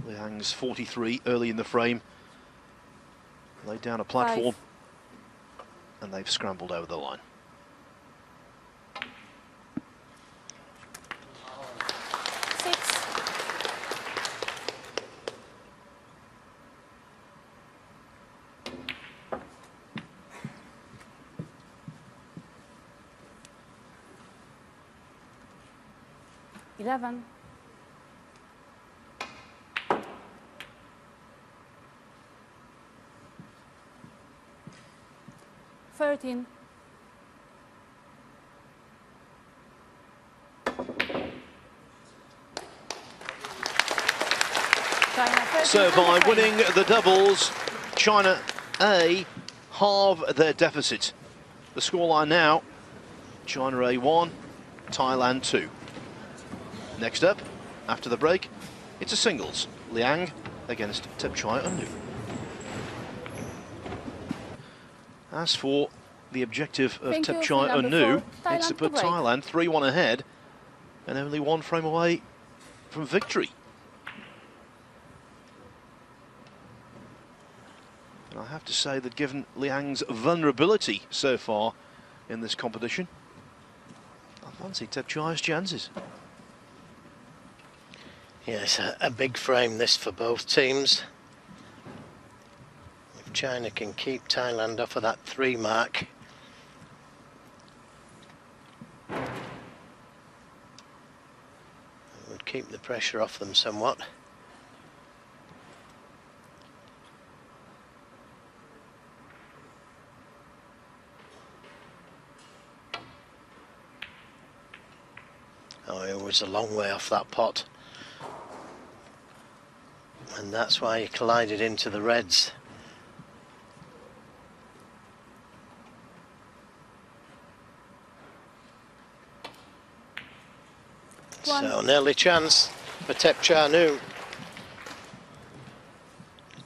Liang's 43 early in the frame. Laid down a platform. 5. And they've scrambled over the line. Eleven. 13. So by winning the doubles, China A halve their deficit. The scoreline now, China A 1, Thailand 2. Next up, after the break, it's a singles. Liang against Un-Nooh. As for the objective of Un-Nooh, it's to put Thailand 3-1 ahead and only 1 frame away from victory. And I have to say that given Liang's vulnerability so far in this competition, I fancy Un-Nooh's chances. Yeah, it's a big frame this for both teams. If China can keep Thailand off of that 3 mark, keep the pressure off them somewhat. Oh, it was a long way off that pot. And that's why he collided into the reds. So an early chance for Un-Nooh.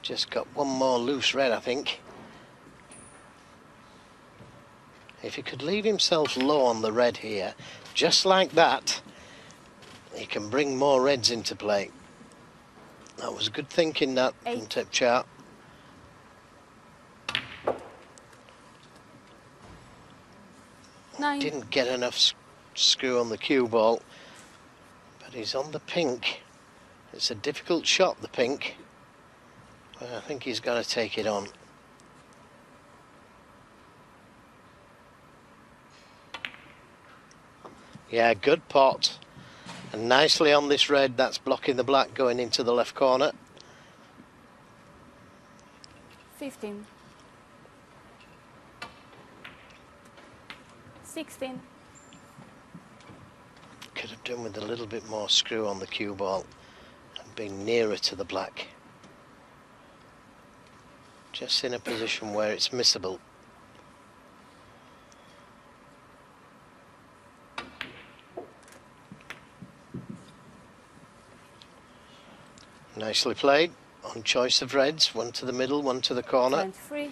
Just got one more loose red, I think. If he could leave himself low on the red here, just like that, he can bring more reds into play. That was good thinking, that, from Un-Nooh. Didn't get enough screw on the cue ball, but he's on the pink. It's a difficult shot, the pink, but I think he's got to take it on. Yeah, good pot. And nicely on this red, that's blocking the black going into the left corner. 15. 16. Could have done with a little bit more screw on the cue ball and been nearer to the black. Just in a position where it's missable. Nicely played on choice of reds, one to the middle, one to the corner. 23.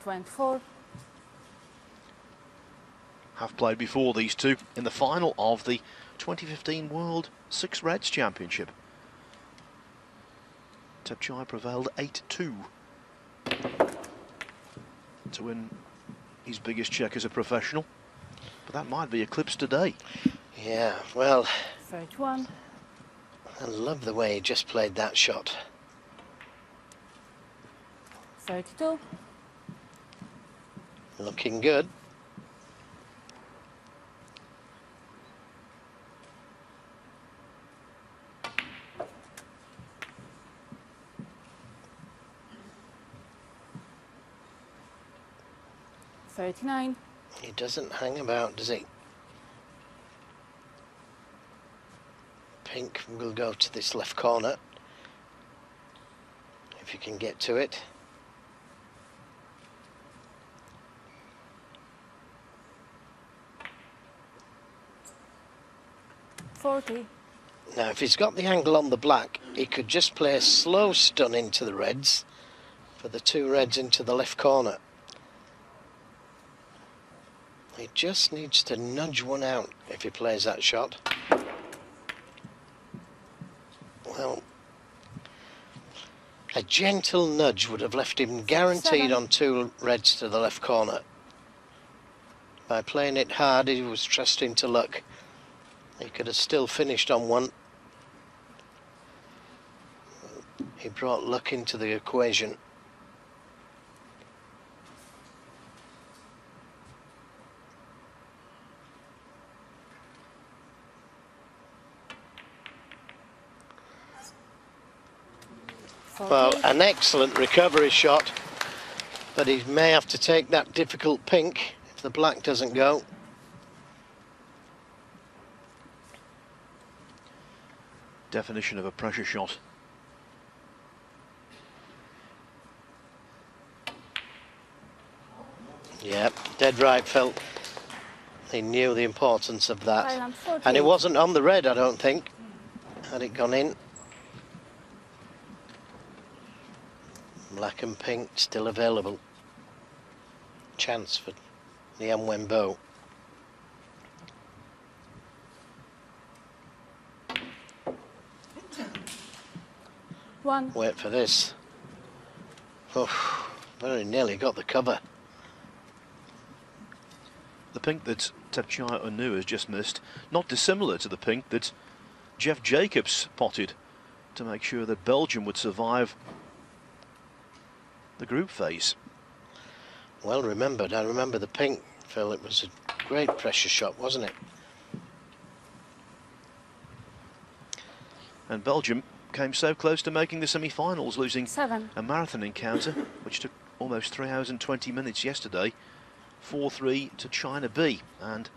24. Have played before, these two, in the final of the 2015 World Six Reds Championship. Thepchai prevailed 8-2 to win his biggest check as a professional. But that might be eclipsed today. Yeah, well, 31. I love the way he just played that shot. 32. Looking good. $39. He doesn't hang about, does he? Pink will go to this left corner, if you can get to it. $40. Now, if he's got the angle on the black, he could just play a slow stun into the reds for the two reds into the left corner. He just needs to nudge one out if he plays that shot. Well, a gentle nudge would have left him guaranteed 7. on two reds to the left corner. By playing it hard, he was trusting to luck. He could have still finished on one. He brought luck into the equation. Well, an excellent recovery shot, but he may have to take that difficult pink if the black doesn't go. Definition of a pressure shot. Yeah, dead right, felt he knew the importance of that. Thailand 14. And it wasn't on the red, I don't think, had it gone in. Black and pink still available. Chance for the Mwembo. One. Wait for this. Oh, very nearly got the cover. The pink that Thepchai Un-Nooh has just missed, not dissimilar to the pink that Jeff Jacobs potted to make sure that Belgium would survive the group phase. Well remembered. I remember the pink, Phil. It was a great pressure shot, wasn't it? And Belgium came so close to making the semi-finals, losing 7. a marathon encounter, which took almost 3 hours and 20 minutes yesterday, 4-3 to China B. And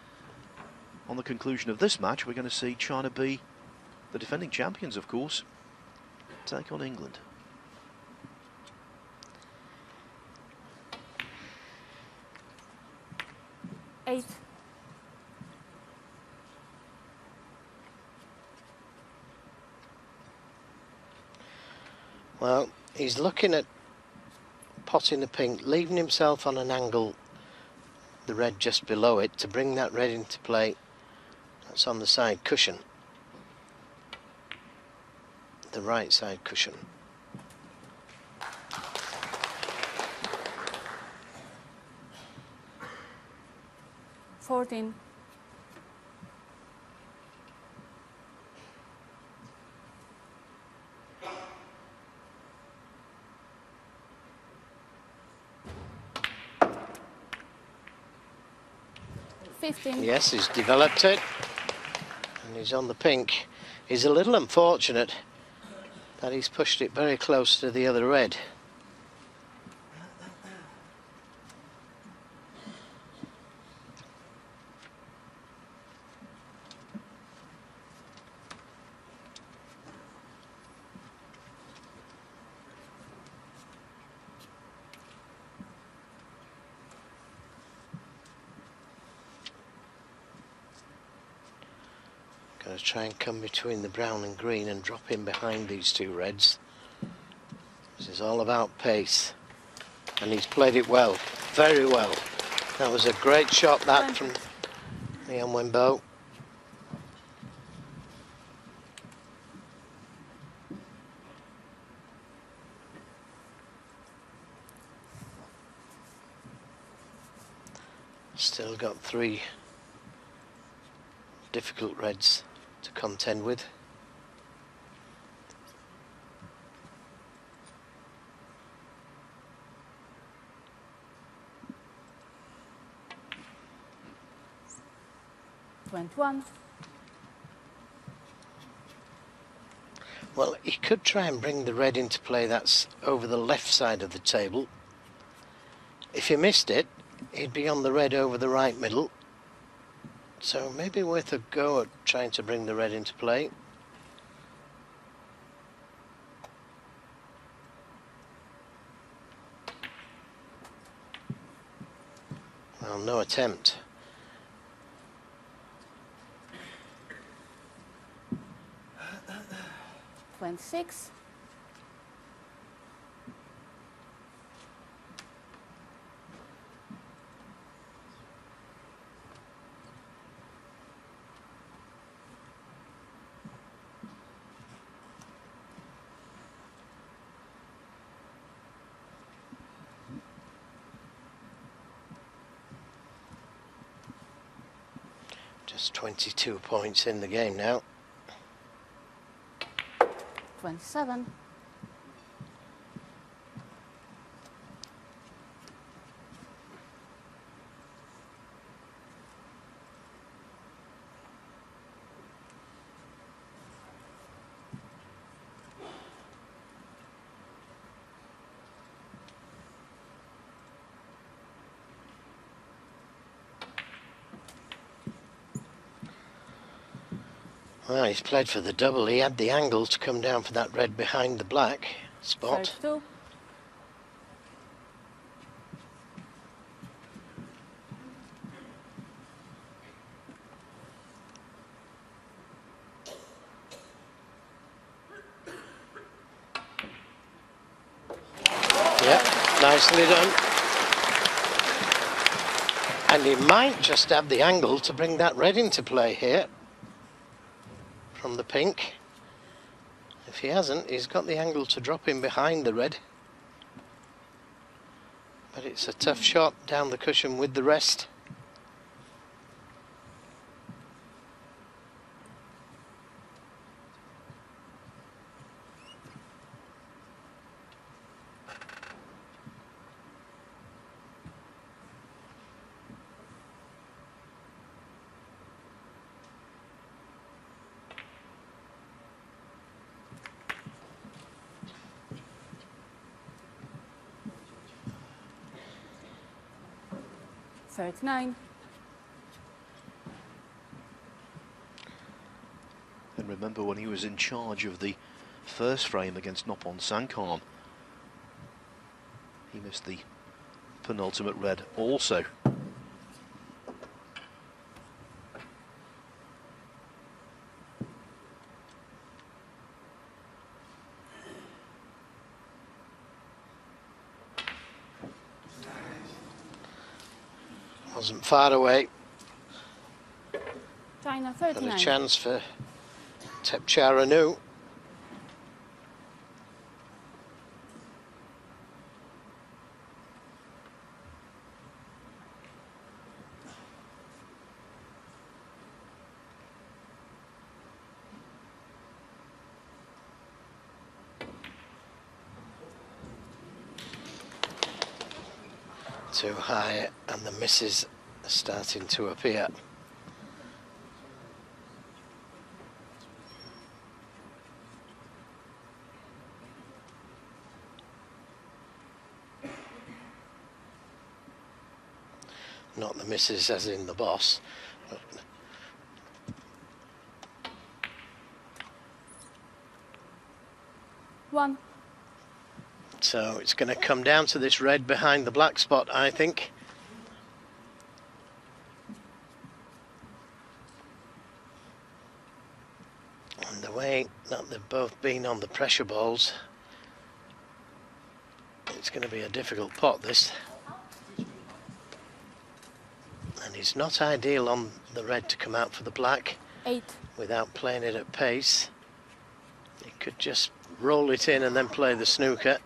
on the conclusion of this match, we're going to see China B, the defending champions, of course, take on England. Eight. Well, he's looking at potting the pink, leaving himself on an angle, the red just below it, to bring that red into play. That's on the side cushion, the right side cushion. $14. $15. Yes, he's developed it, and he's on the pink. He's a little unfortunate that he's pushed it very close to the other red. Going to try and come between the brown and green and drop in behind these two reds. This is all about pace, and he's played it well, very well. That was a great shot, that, from Leon Wimbo. Still got 3 difficult reds to contend with. $21. Well, he could try and bring the red into play that's over the left side of the table. If he missed it, he'd be on the red over the right middle. So maybe worth a go at trying to bring the red into play. Well, no attempt. $26. Just 22 points in the game now. 27. Well, he's played for the double. He had the angle to come down for that red behind the black spot. 32. Yep, nicely done. And he might just have the angle to bring that red into play here from the pink. If he hasn't, he's got the angle to drop in behind the red. But it's a tough shot down the cushion with the rest. 39. And remember when he was in charge of the first frame against Noppon Sankarm, he missed the penultimate red also. Wasn't far away. China Got 39. a chance for Un-Nooh. Too high, and the misses are starting to appear. Not the misses as in the boss. But One. so it's going to come down to this red behind the black spot, I think. And the way that they've both been on the pressure balls, it's going to be a difficult pot, this. And it's not ideal on the red to come out for the black 8. without playing it at pace. He could just roll it in and then play the snooker.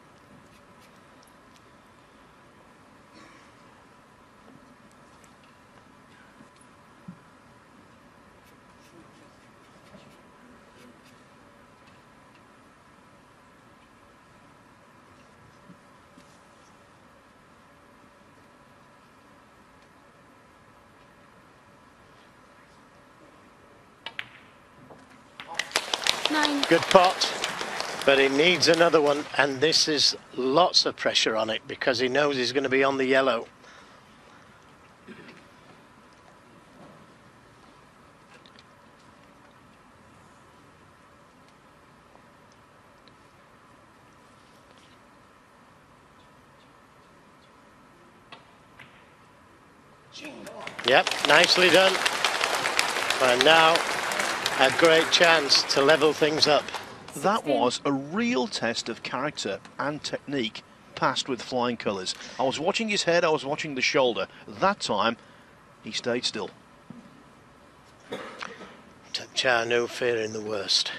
Good pot, but he needs another one, and this is lots of pressure on it because he knows he's going to be on the yellow. Yep, nicely done. And now a great chance to level things up. That was a real test of character and technique, passed with flying colours. I was watching his head, I was watching the shoulder. That time, he stayed still. Un-Nooh fearing the worst.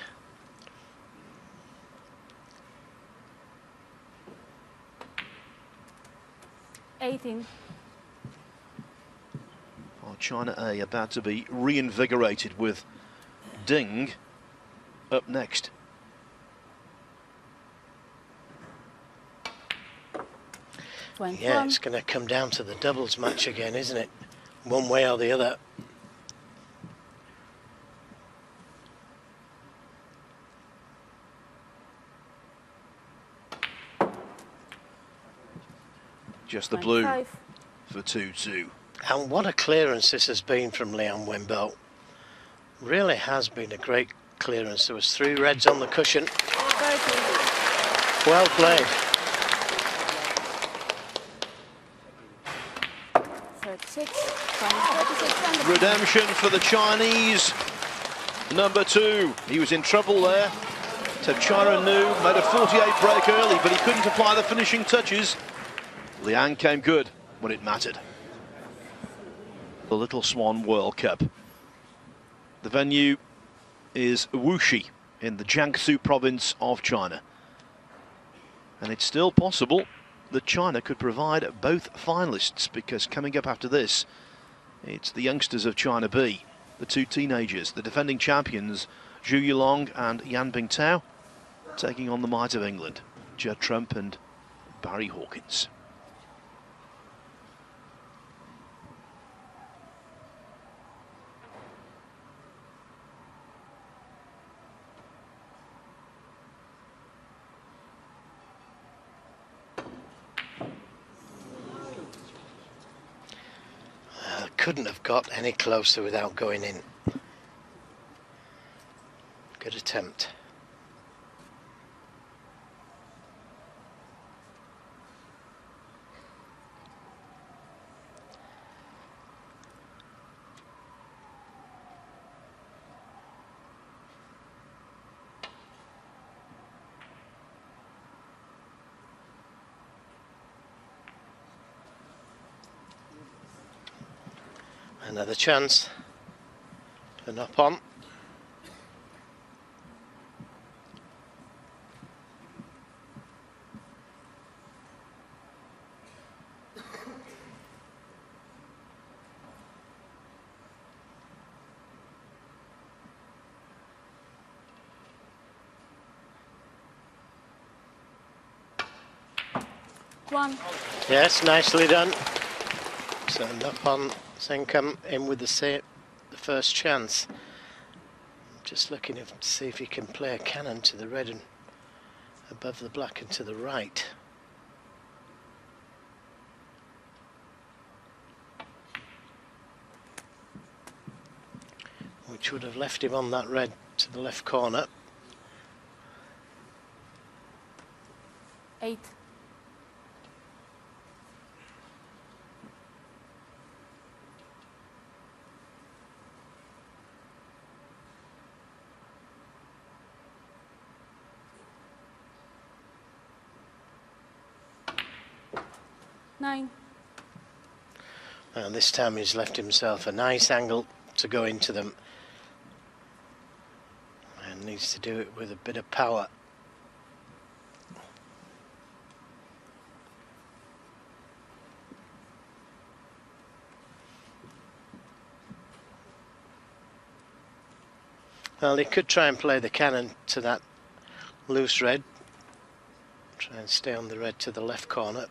China A about to be reinvigorated with Ding up next. Yeah, it's going to come down to the doubles match again, isn't it? One way or the other. Just the blue for 2-2. And what a clearance this has been from Liang Wenbo. Really has been a great clearance. There was 3 reds on the cushion. Well played. 36. Redemption for the Chinese. Number 2. He was in trouble there. Un-Nooh made a 48 break early, but he couldn't apply the finishing touches. Liang came good when it mattered. The Little Swan World Cup. The venue is Wuxi in the Jiangsu province of China. And it's still possible that China could provide both finalists, because coming up after this, it's the youngsters of China B, the 2 teenagers, the defending champions, Zhu Yulong and Yan Bingtao, taking on the might of England, Judd Trump and Barry Hawkins. couldn't have got any closer without going in. Good attempt. Another chance for Knock on. One. Yes, nicely done. So Knock on Senkham in with the first chance. Just looking to see if he can play a cannon to the red and above the black and to the right. Which would have left him on that red to the left corner. 8. Nine. And this time he's left himself a nice angle to go into them. And needs to do it with a bit of power. Well, he could try and play the cannon to that loose red. Try and stay on the red to the left corner.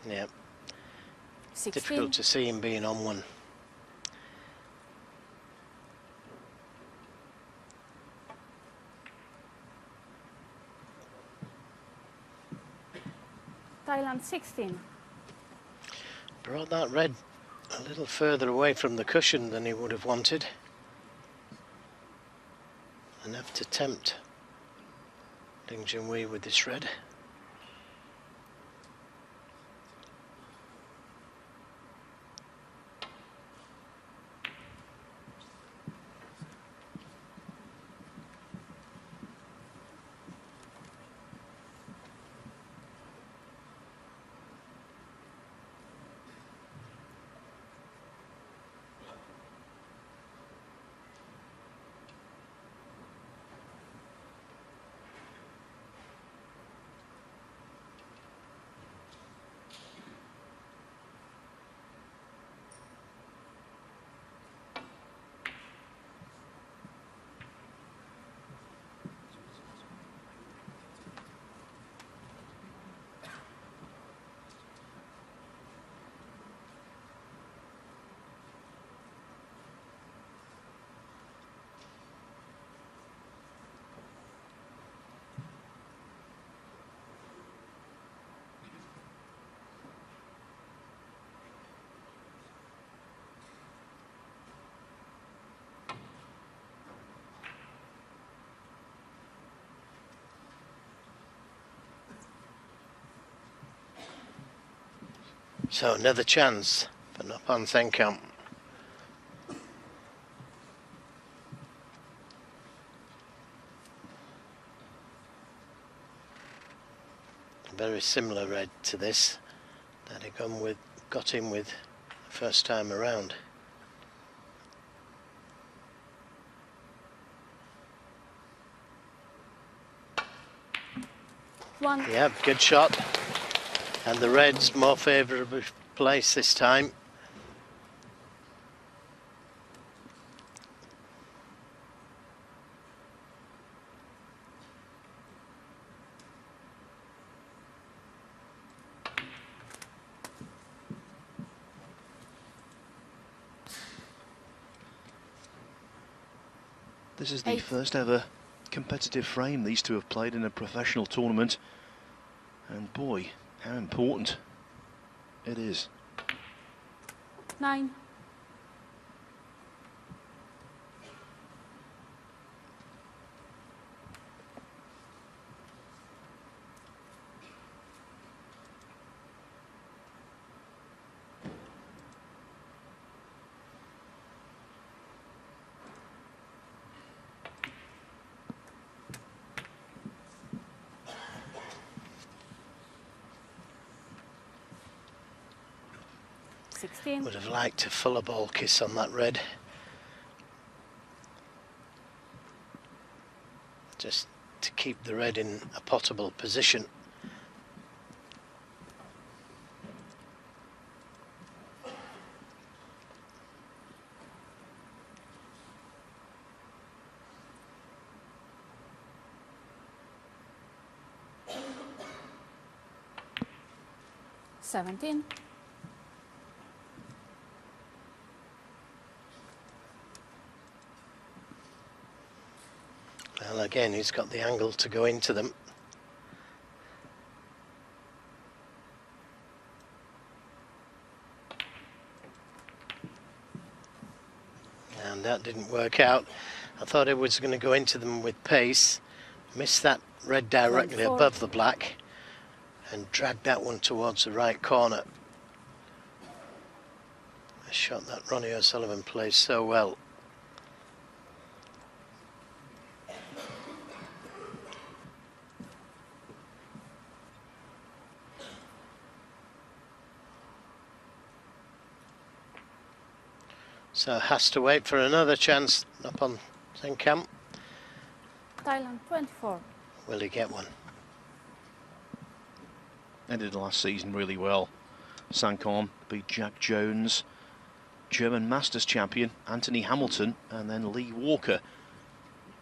Yeah, 16. difficult to see him being on one. Thailand 16. Brought that red a little further away from the cushion than he would have wanted. Enough to tempt Ding Junhui with this red. So another chance for Nopan Senkham. Very similar red to this that he got in with the first time around. One. Yeah, good shot. And the red's more favourable place this time. This is the 8. first ever competitive frame these two have played in a professional tournament, and boy, how important it is. 9. Would have liked a fuller ball kiss on that red. Just to keep the red in a potable position. $17. Well, again, he's got the angle to go into them. And that didn't work out. I thought it was going to go into them with pace, missed that red directly above the black, and dragged that one towards the right corner. A shot that Ronnie O'Sullivan plays so well. So has to wait for another chance up on Senkamp. Thailand 24. Will he get one? Ended last season really well. Sankom beat Jack Jones, German Masters champion Anthony Hamilton, and then Lee Walker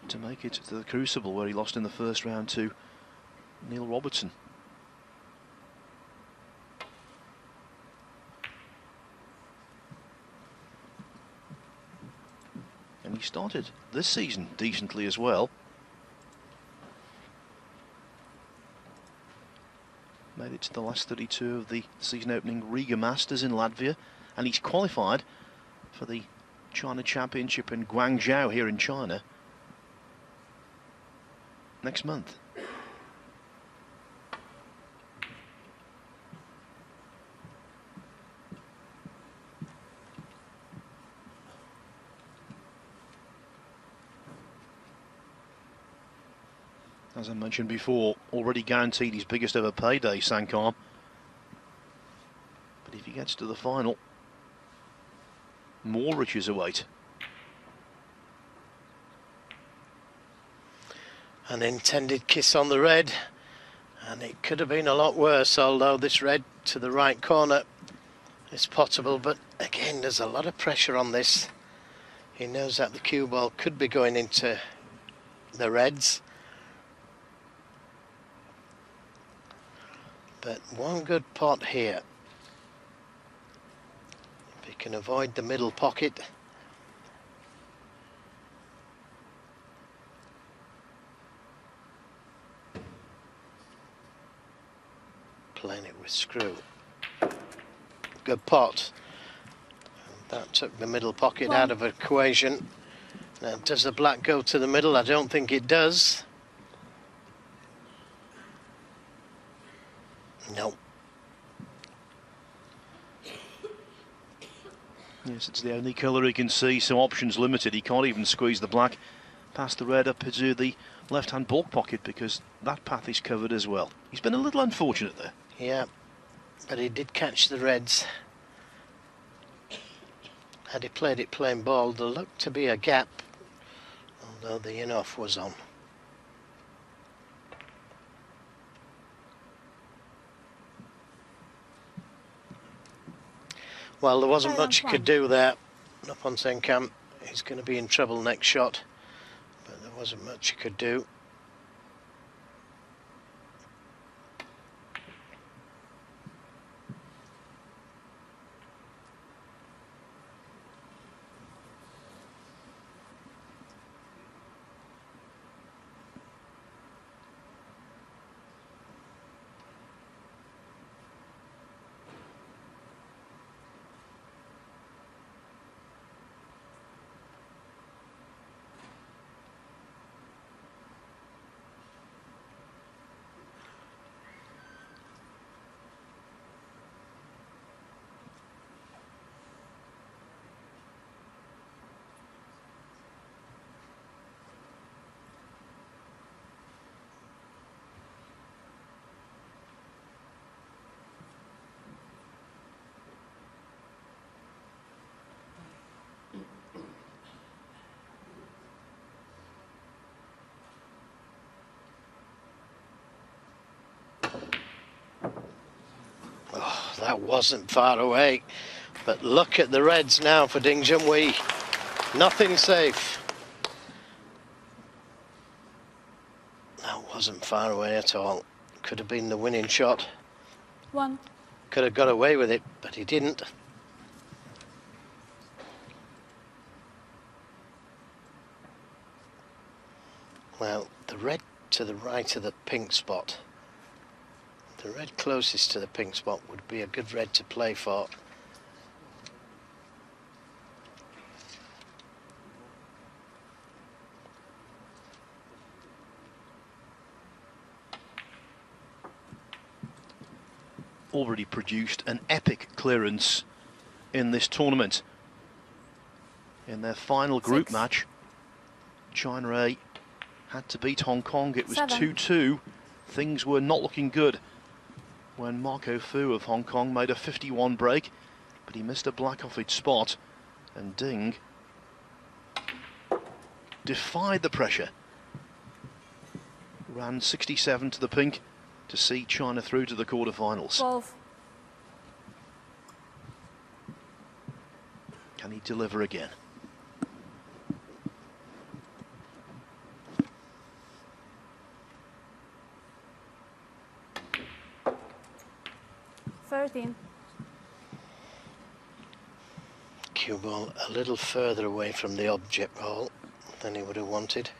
to make it to the Crucible, where he lost in the first round to Neil Robertson. And he started this season decently as well. Made it to the last 32 of the season opening Riga Masters in Latvia, and he's qualified for the China Championship in Guangzhou here in China next month. As I mentioned before, already guaranteed his biggest ever payday, Sankom. But if he gets to the final, more riches await. An intended kiss on the red, and it could have been a lot worse, although this red to the right corner is potable. But again, there's a lot of pressure on this. He knows that the cue ball could be going into the reds. But one good pot here. If he can avoid the middle pocket. Playing it with screw. Good pot. And that took the middle pocket out of equation. Now, does the black go to the middle? I don't think it does. No. Yes, it's the only colour he can see, so options limited. He can't even squeeze the black past the red up into the left-hand baulk pocket because that path is covered as well. He's been a little unfortunate there. Yeah, but he did catch the reds. Had he played it plain ball, there looked to be a gap, although the in-off was on. Well, there wasn't much he could do there up on Senkamp. He's going to be in trouble next shot, but there wasn't much he could do. that wasn't far away. But look at the reds now for Ding Junhui. Nothing safe. That wasn't far away at all. Could have been the winning shot. 1. Could have got away with it, but he didn't. Well, the red to the right of the pink spot. The red closest to the pink spot would be a good red to play for. Already produced an epic clearance in this tournament. In their final group 6. match, China A had to beat Hong Kong. It was 7. 2-2. Things were not looking good when Marco Fu of Hong Kong made a 51 break, but he missed a black off its spot, and Ding defied the pressure. Ran 67 to the pink to see China through to the quarterfinals. 12. Can he deliver again? Cue ball a little further away from the object ball than he would have wanted.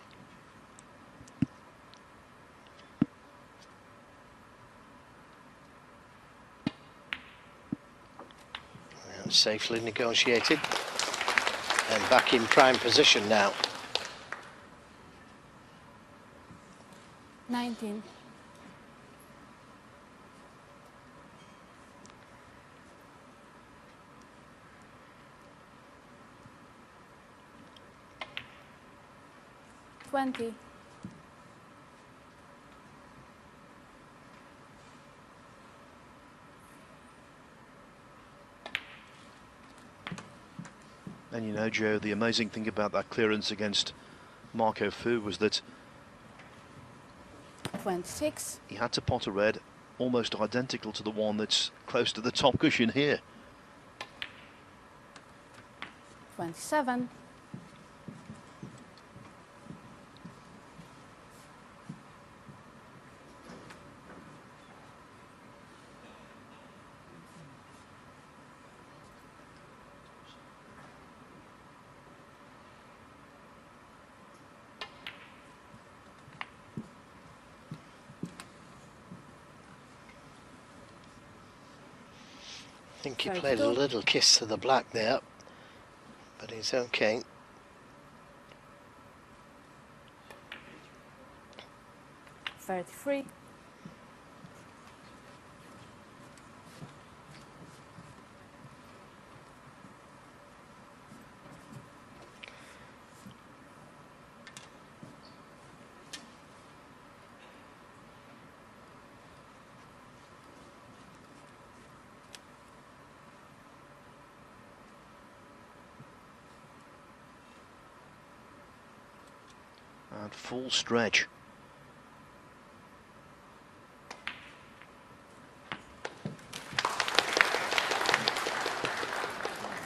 Well, safely negotiated and back in prime position now. 19. $20. And you know, Joe, the amazing thing about that clearance against Marco Fu was that 26. he had to pot a red almost identical to the one that's close to the top cushion here. 27. I think he played a little kiss to the black there, but he's okay. $33. And full stretch.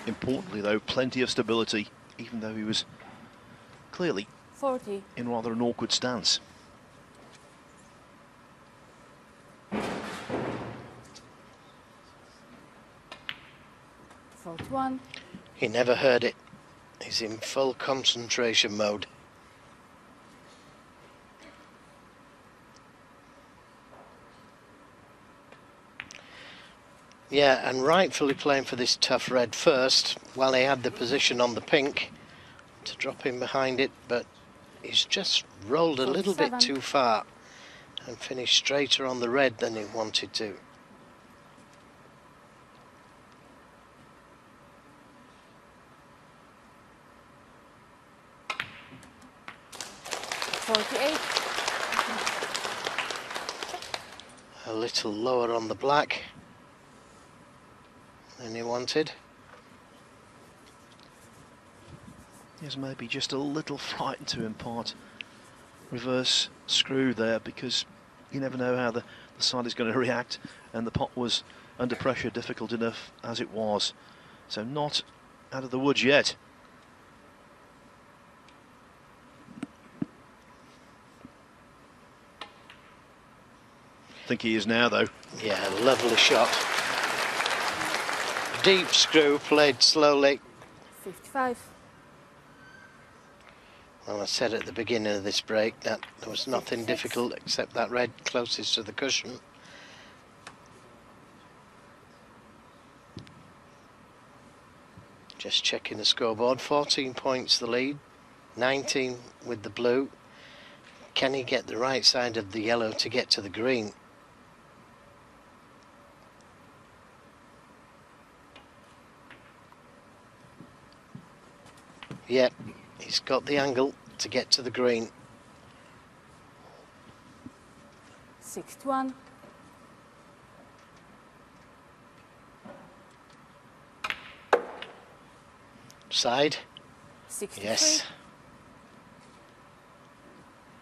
Importantly though, plenty of stability, even though he was clearly 40. in rather an awkward stance. $41. He never heard it. He's in full concentration mode. Yeah, and rightfully playing for this tough red first, while he had the position on the pink to drop in behind it, but he's just rolled a little bit 47. too far and finished straighter on the red than he wanted to. $48. A little lower on the black than he wanted. He's maybe just a little frightened to impart reverse screw there, because you never know how the side is going to react, and the pot was under pressure difficult enough as it was. So not out of the woods yet. I think he is now, though. Yeah, lovely shot. Deep screw, played slowly. 55. Well, I said at the beginning of this break that there was nothing 56. difficult except that red closest to the cushion. Just checking the scoreboard. 14 points the lead, 19 with the blue. Can he get the right side of the yellow to get to the green? Yep, he's got the angle to get to the green. 61. Side. 63. Yes.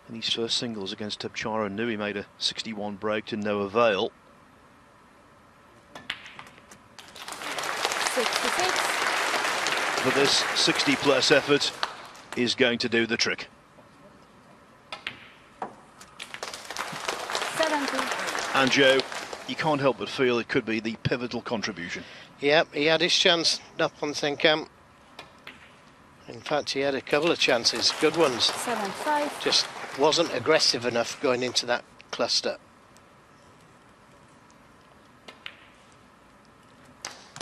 In his first singles against Tabchara and Un-Nooh, he made a 61 break to no avail. 66. But this 60-plus effort is going to do the trick. 70. And Joe, you can't help but feel it could be the pivotal contribution. Yep, he had his chance up on Senkamp. In fact, he had a couple of chances, good ones. 75. Just wasn't aggressive enough going into that cluster.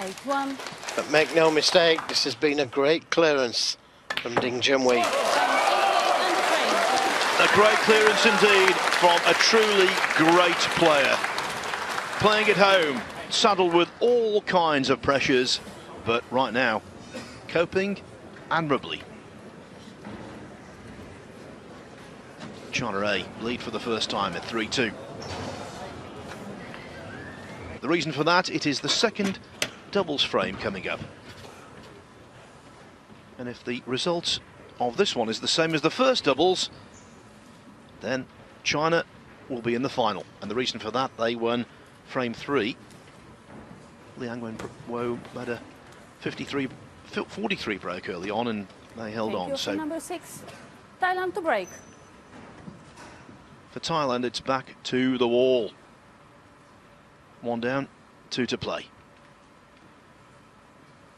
81. But make no mistake, this has been a great clearance from Ding Junhui. A great clearance indeed from a truly great player. Playing at home, saddled with all kinds of pressures, but right now, coping admirably. China A lead for the first time at 3-2. The reason for that, it is the second doubles frame coming up. And if the result of this one is the same as the first doubles, then China will be in the final. And the reason for that, they won frame 3. Liang Wenwo made a 43 break early on, and they held on. So number 6, Thailand to break. For Thailand, it's back to the wall. 1 down, 2 to play.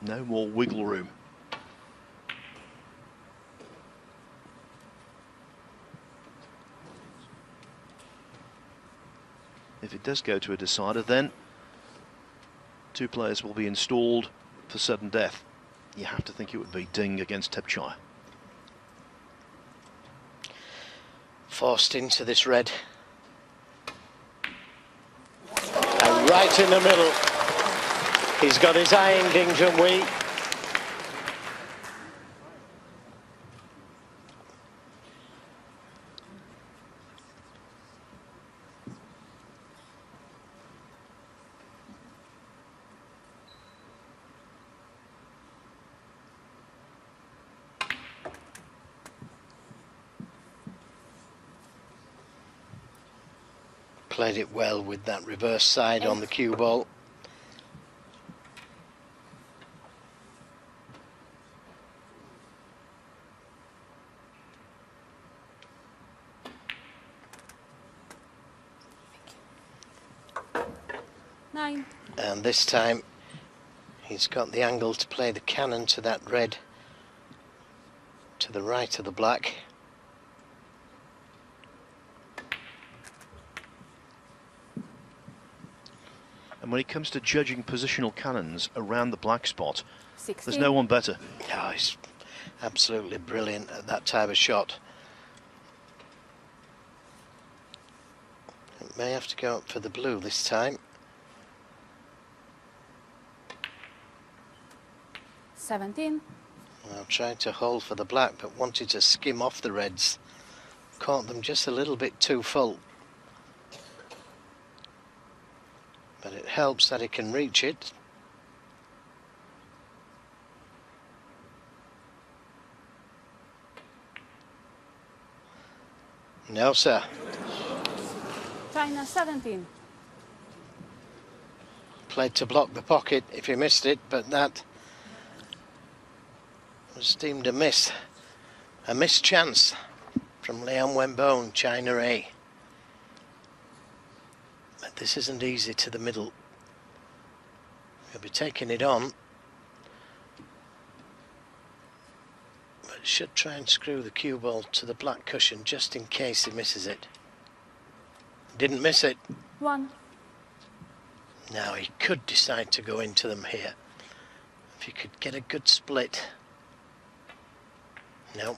No more wiggle room. If it does go to a decider, then 2 players will be installed for sudden death. You have to think it would be Ding against Thepchai. Forced into this red. And right in the middle. He's got his eye in Ding Junhui. Played it well with that reverse side on the cue ball. And this time he's got the angle to play the cannon to that red to the right of the black. And when it comes to judging positional cannons around the black spot, 16. there's no one better. Oh, he's absolutely brilliant at that type of shot. It may have to go up for the blue this time. 17. Well, tried to hold for the black, but wanted to skim off the reds. Caught them just a little bit too full. But it helps that he can reach it. No, sir. China 17. played to block the pocket if he missed it, but that was deemed a miss. A missed chance from Liam Wembone, China A. But this isn't easy to the middle. He'll be taking it on, but should try and screw the cue ball to the black cushion just in case he misses it. Didn't miss it. 1. Now he could decide to go into them here. If he could get a good split. No.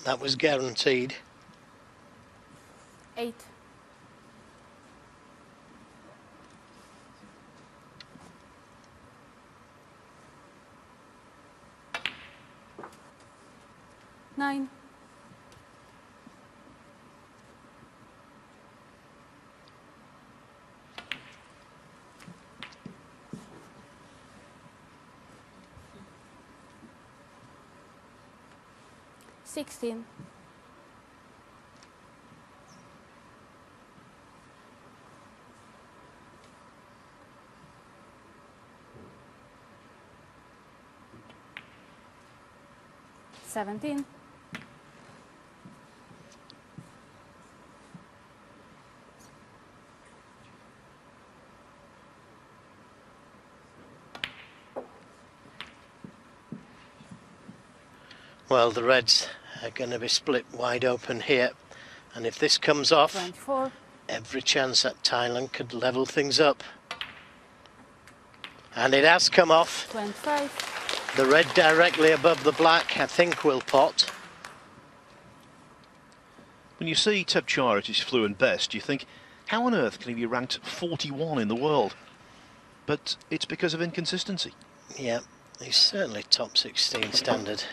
That was guaranteed. 8. 9. 16. 17. 'Well, the Reds are going to be split wide open here, and if this comes off, 24. every chance that Thailand could level things up. And it has come off. 25. The red directly above the black, I think, will pot. When you see Tepchire at his fluent best, you think, how on earth can he be ranked 41 in the world? But it's because of inconsistency. Yeah, he's certainly top 16 standard.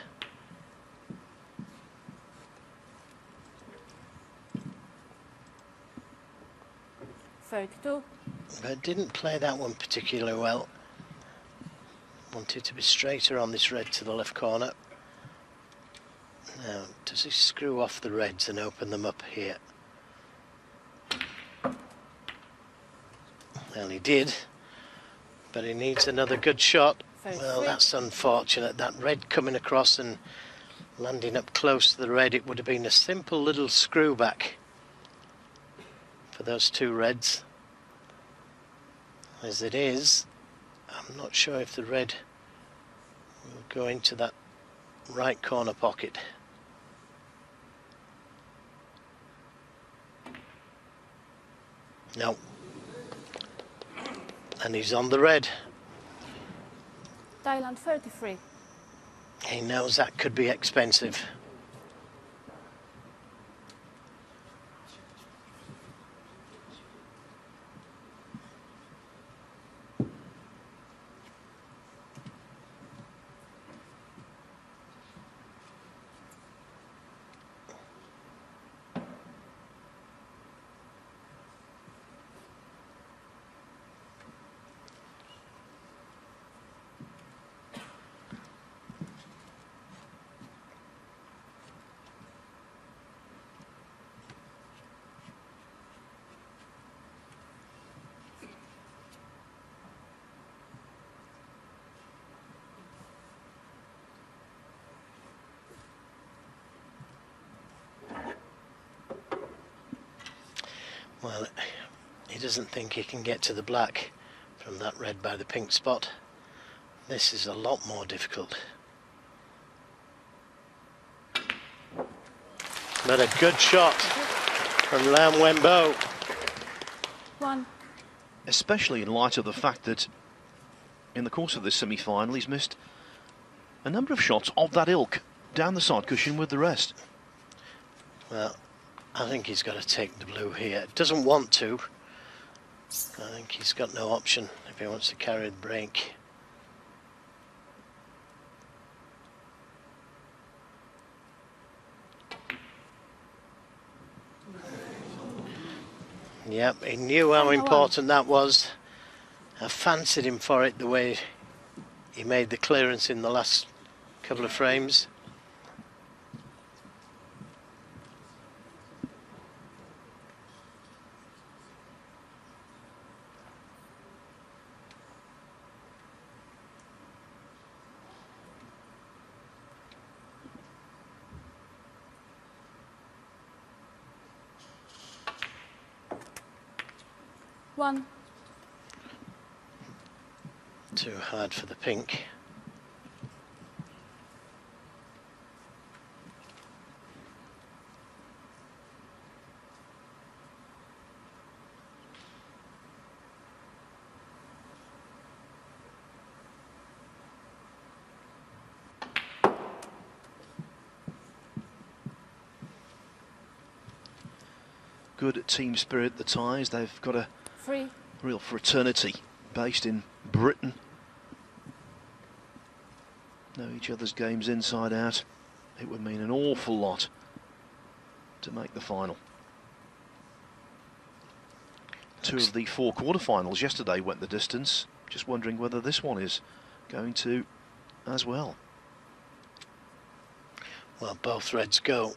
But didn't play that one particularly well. Wanted to be straighter on this red to the left corner. Now, does he screw off the reds and open them up here? Well, he did, but he needs another good shot. Well, that's unfortunate. That red coming across and landing up close to the red, it would have been a simple little screw back for those two reds. As it is, I'm not sure if the red will go into that right corner pocket. No. And he's on the red. Thailand 33. He knows that could be expensive. Well, he doesn't think he can get to the black from that red by the pink spot. This is a lot more difficult. But a good shot from Lam Wembo. 1. Especially in light of the fact that in the course of this semi-final he's missed a number of shots of that ilk down the side cushion with the rest. Well, I think he's got to take the blue here. Doesn't want to. I think he's got no option if he wants to carry the break. Yep, he knew how important that was. I fancied him for it the way he made the clearance in the last couple of frames. 1. Too hard for the pink. Good team spirit, the Thais. They've got a 3. real fraternity based in Britain. Know each other's games inside out. It would mean an awful lot to make the final. 2 of the 4 quarterfinals yesterday went the distance. Just wondering whether this one is going to as well. Well, both reds go.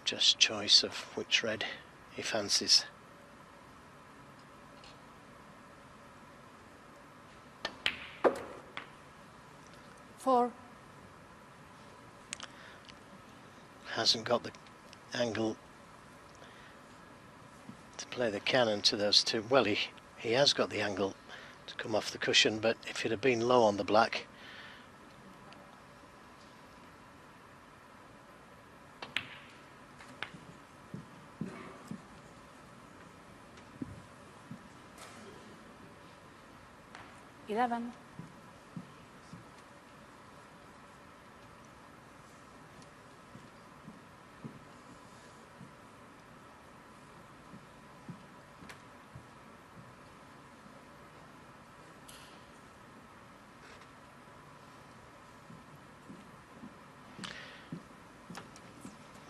Just choice of which red he fancies. Four. Hasn't got the angle to play the cannon to those two. Well, he has got the angle to come off the cushion, but if it had been low on the black, Eleven.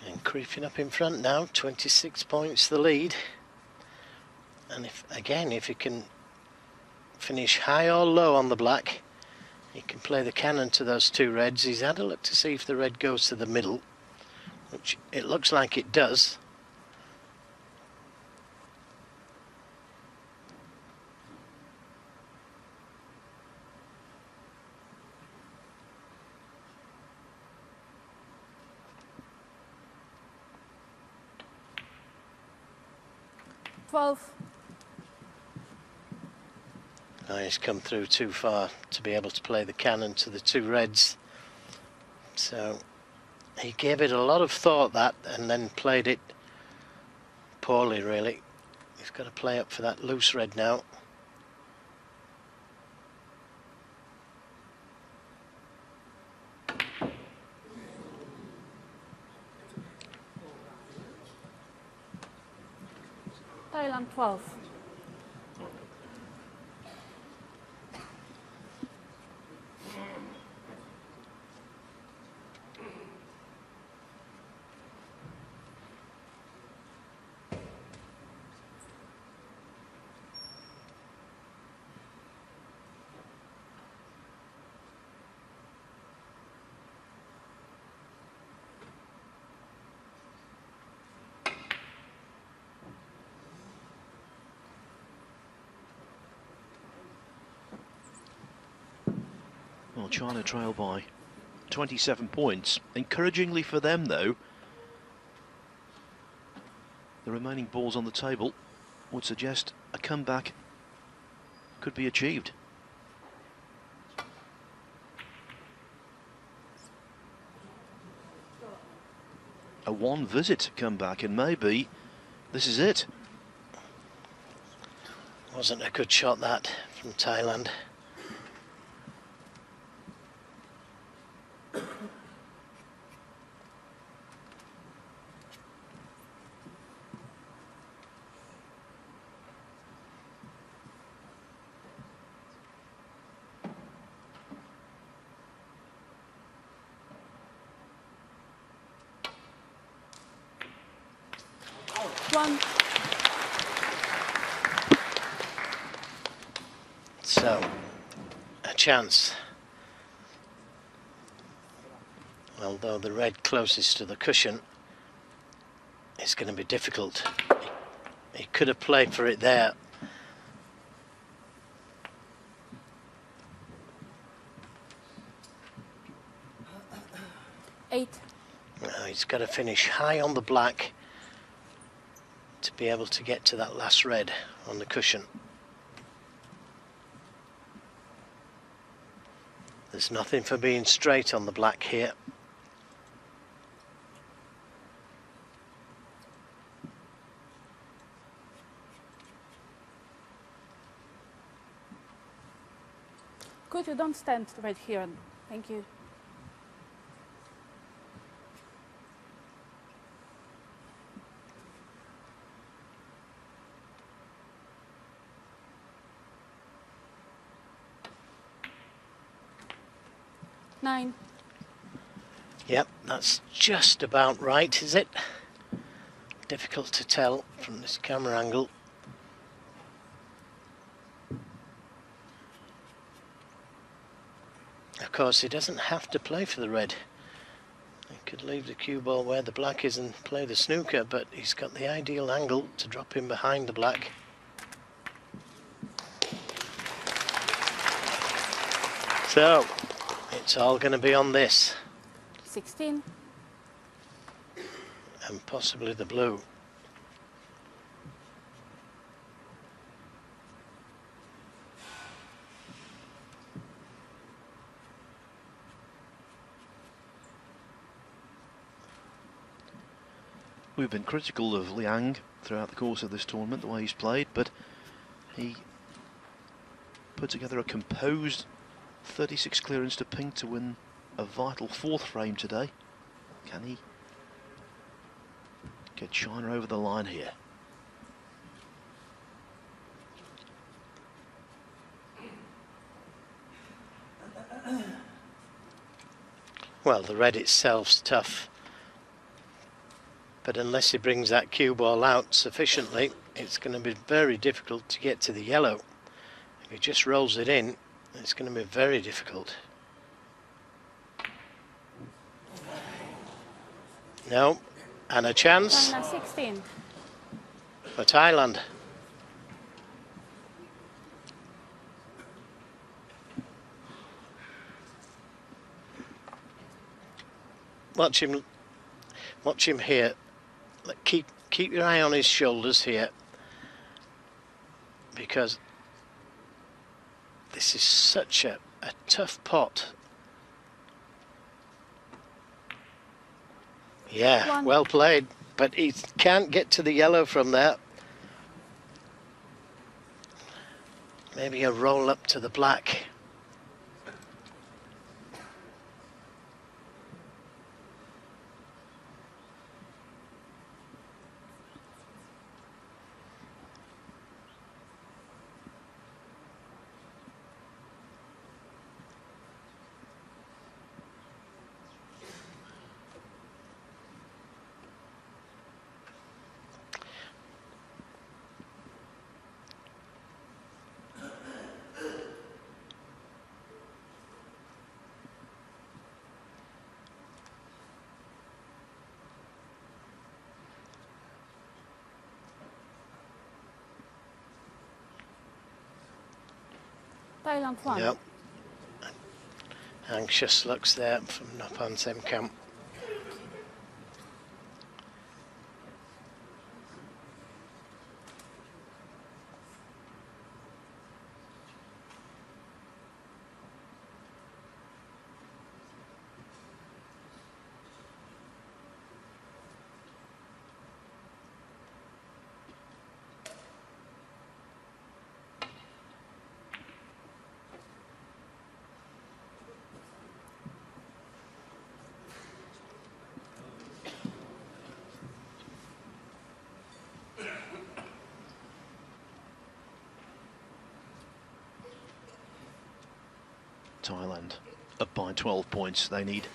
and creeping up in front now, 26 points the lead. And if he can finish high or low on the black, he can play the cannon to those two reds. He's had a look to see if the red goes to the middle, which it looks like it does. Oh, he's come through too far to be able to play the cannon to the two reds. So he gave it a lot of thought, that, and then played it poorly, really. He's got to play up for that loose red now. Thailand 12. Well, China trail by 27 points. Encouragingly for them, though, the remaining balls on the table would suggest a comeback could be achieved. A one-visit comeback, and maybe this is it. Wasn't a good shot, that, from Thailand. One. So, a chance. Although the red closest to the cushion is going to be difficult. He could have played for it there. Eight. He's got to finish high on the black to be able to get to that last red on the cushion. There's nothing for being straight on the black here. Could you don't stand right here? Thank you. Nine. Yep, that's just about right, is it? Difficult to tell from this camera angle. Of course, he doesn't have to play for the red. He could leave the cue ball where the black is and play the snooker, but he's got the ideal angle to drop in behind the black. So, it's all going to be on this. 16. And possibly the blue. We've been critical of Liang throughout the course of this tournament, the way he's played, but he put together a composed 36 clearance to pink to win a vital fourth frame today. Can he get China over the line here? Well, the red itself's tough, but unless he brings that cue ball out sufficiently, it's going to be very difficult to get to the yellow. If he just rolls it in, it's going to be very difficult. No, and a chance 16. for Thailand. Watch him here. Keep your eye on his shoulders here, because this is such a tough pot. Yeah, well played, but he can't get to the yellow from there. Maybe a roll up to the black. Thailand 1. Yep. Anxious looks there from Napan Semkamp. Thailand up by 12 points. They need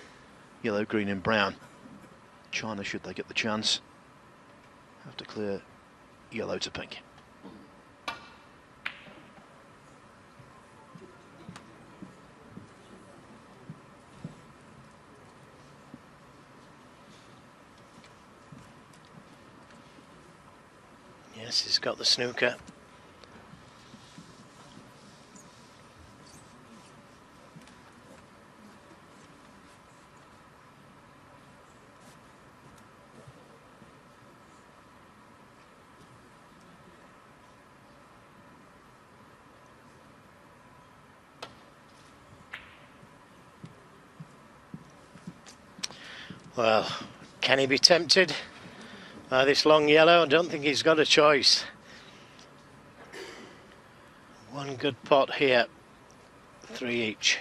yellow, green and brown. China, should they get the chance, have to clear yellow to pink. Yes, he's got the snooker. Well, can he be tempted by this long yellow? I don't think he's got a choice. One good pot here, 3 each.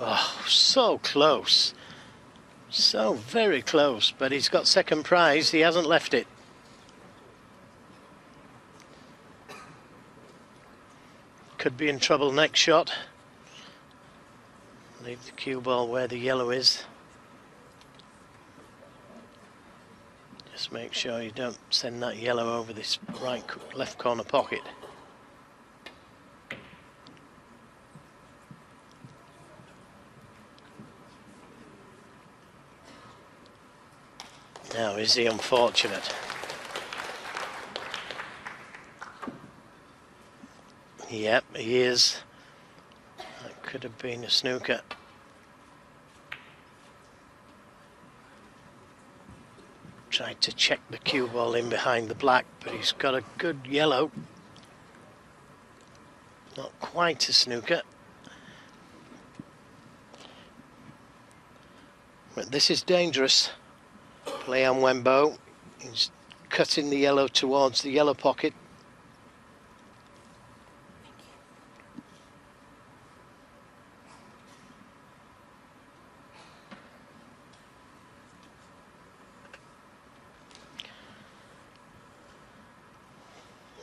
Oh, so close. So very close, but he's got second prize. He hasn't left it. Could be in trouble next shot. Leave the cue ball where the yellow is. Just make sure you don't send that yellow over this left corner pocket. Now, is he unfortunate? Yep, he is. That could have been a snooker. Tried to check the cue ball in behind the black, but he's got a good yellow. Not quite a snooker. But this is dangerous. Play on Wembo. He's cutting the yellow towards the yellow pocket.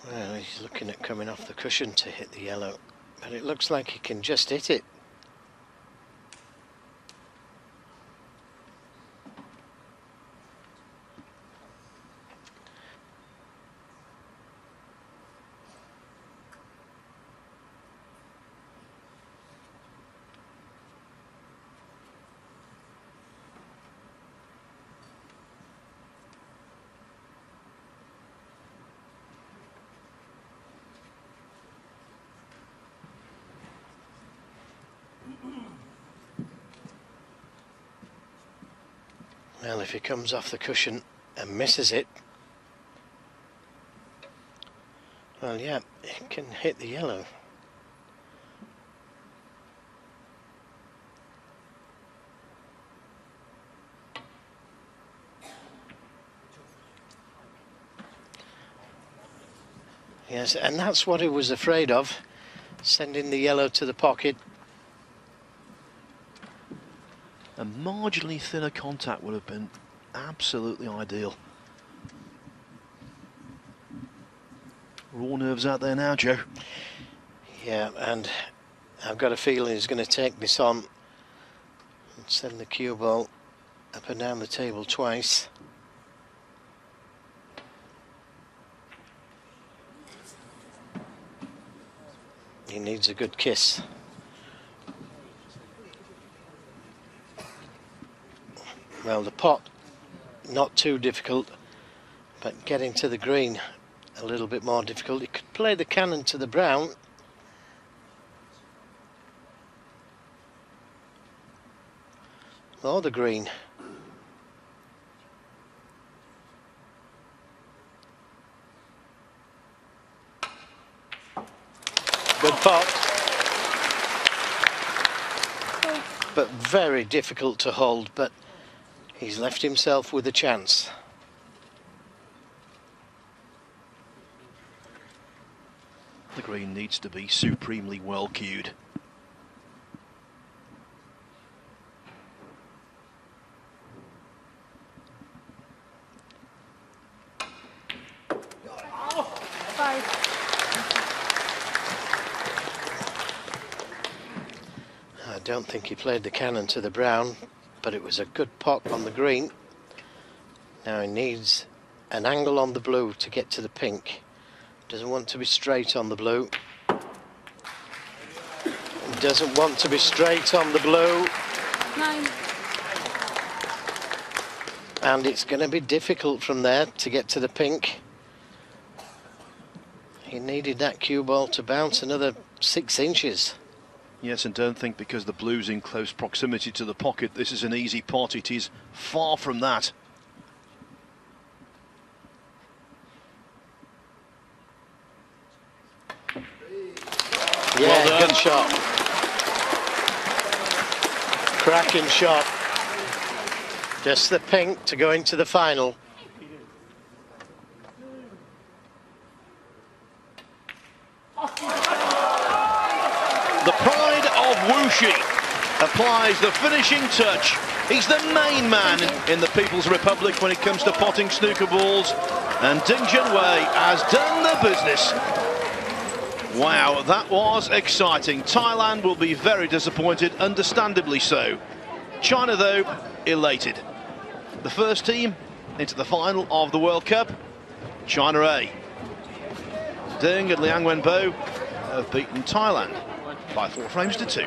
Well, he's looking at coming off the cushion to hit the yellow, but it looks like he can just hit it. Well, if he comes off the cushion and misses it, well, yeah, he can hit the yellow. Yes, and that's what he was afraid of, sending the yellow to the pocket. A marginally thinner contact would have been absolutely ideal. Raw nerves out there now, Joe. Yeah, and I've got a feeling he's going to take this on and send the cue ball up and down the table twice. He needs a good kiss. Well, the pot, not too difficult, but getting to the green a little bit more difficult. He could play the cannon to the brown. Or the green. Good pot. But very difficult to hold, but he's left himself with a chance. The green needs to be supremely well cued. I don't think he played the cannon to the brown, but it was a good pot on the green. Now he needs an angle on the blue to get to the pink. Doesn't want to be straight on the blue. Doesn't want to be straight on the blue. 9. And it's going to be difficult from there to get to the pink. He needed that cue ball to bounce another 6 inches. Yes, and don't think because the blue's in close proximity to the pocket, this is an easy pot. It is far from that. Yeah, Well done. good shot. Cracking shot. Just the pink to go into the final. The pride of Wuxi applies the finishing touch. He's the main man in the People's Republic when it comes to potting snooker balls, and Ding Junhui has done the business. Wow, that was exciting. Thailand will be very disappointed, understandably so. China, though, elated. The first team into the final of the World Cup, China A. Ding and Liang Wenbo have beaten Thailand by 4 frames to 2.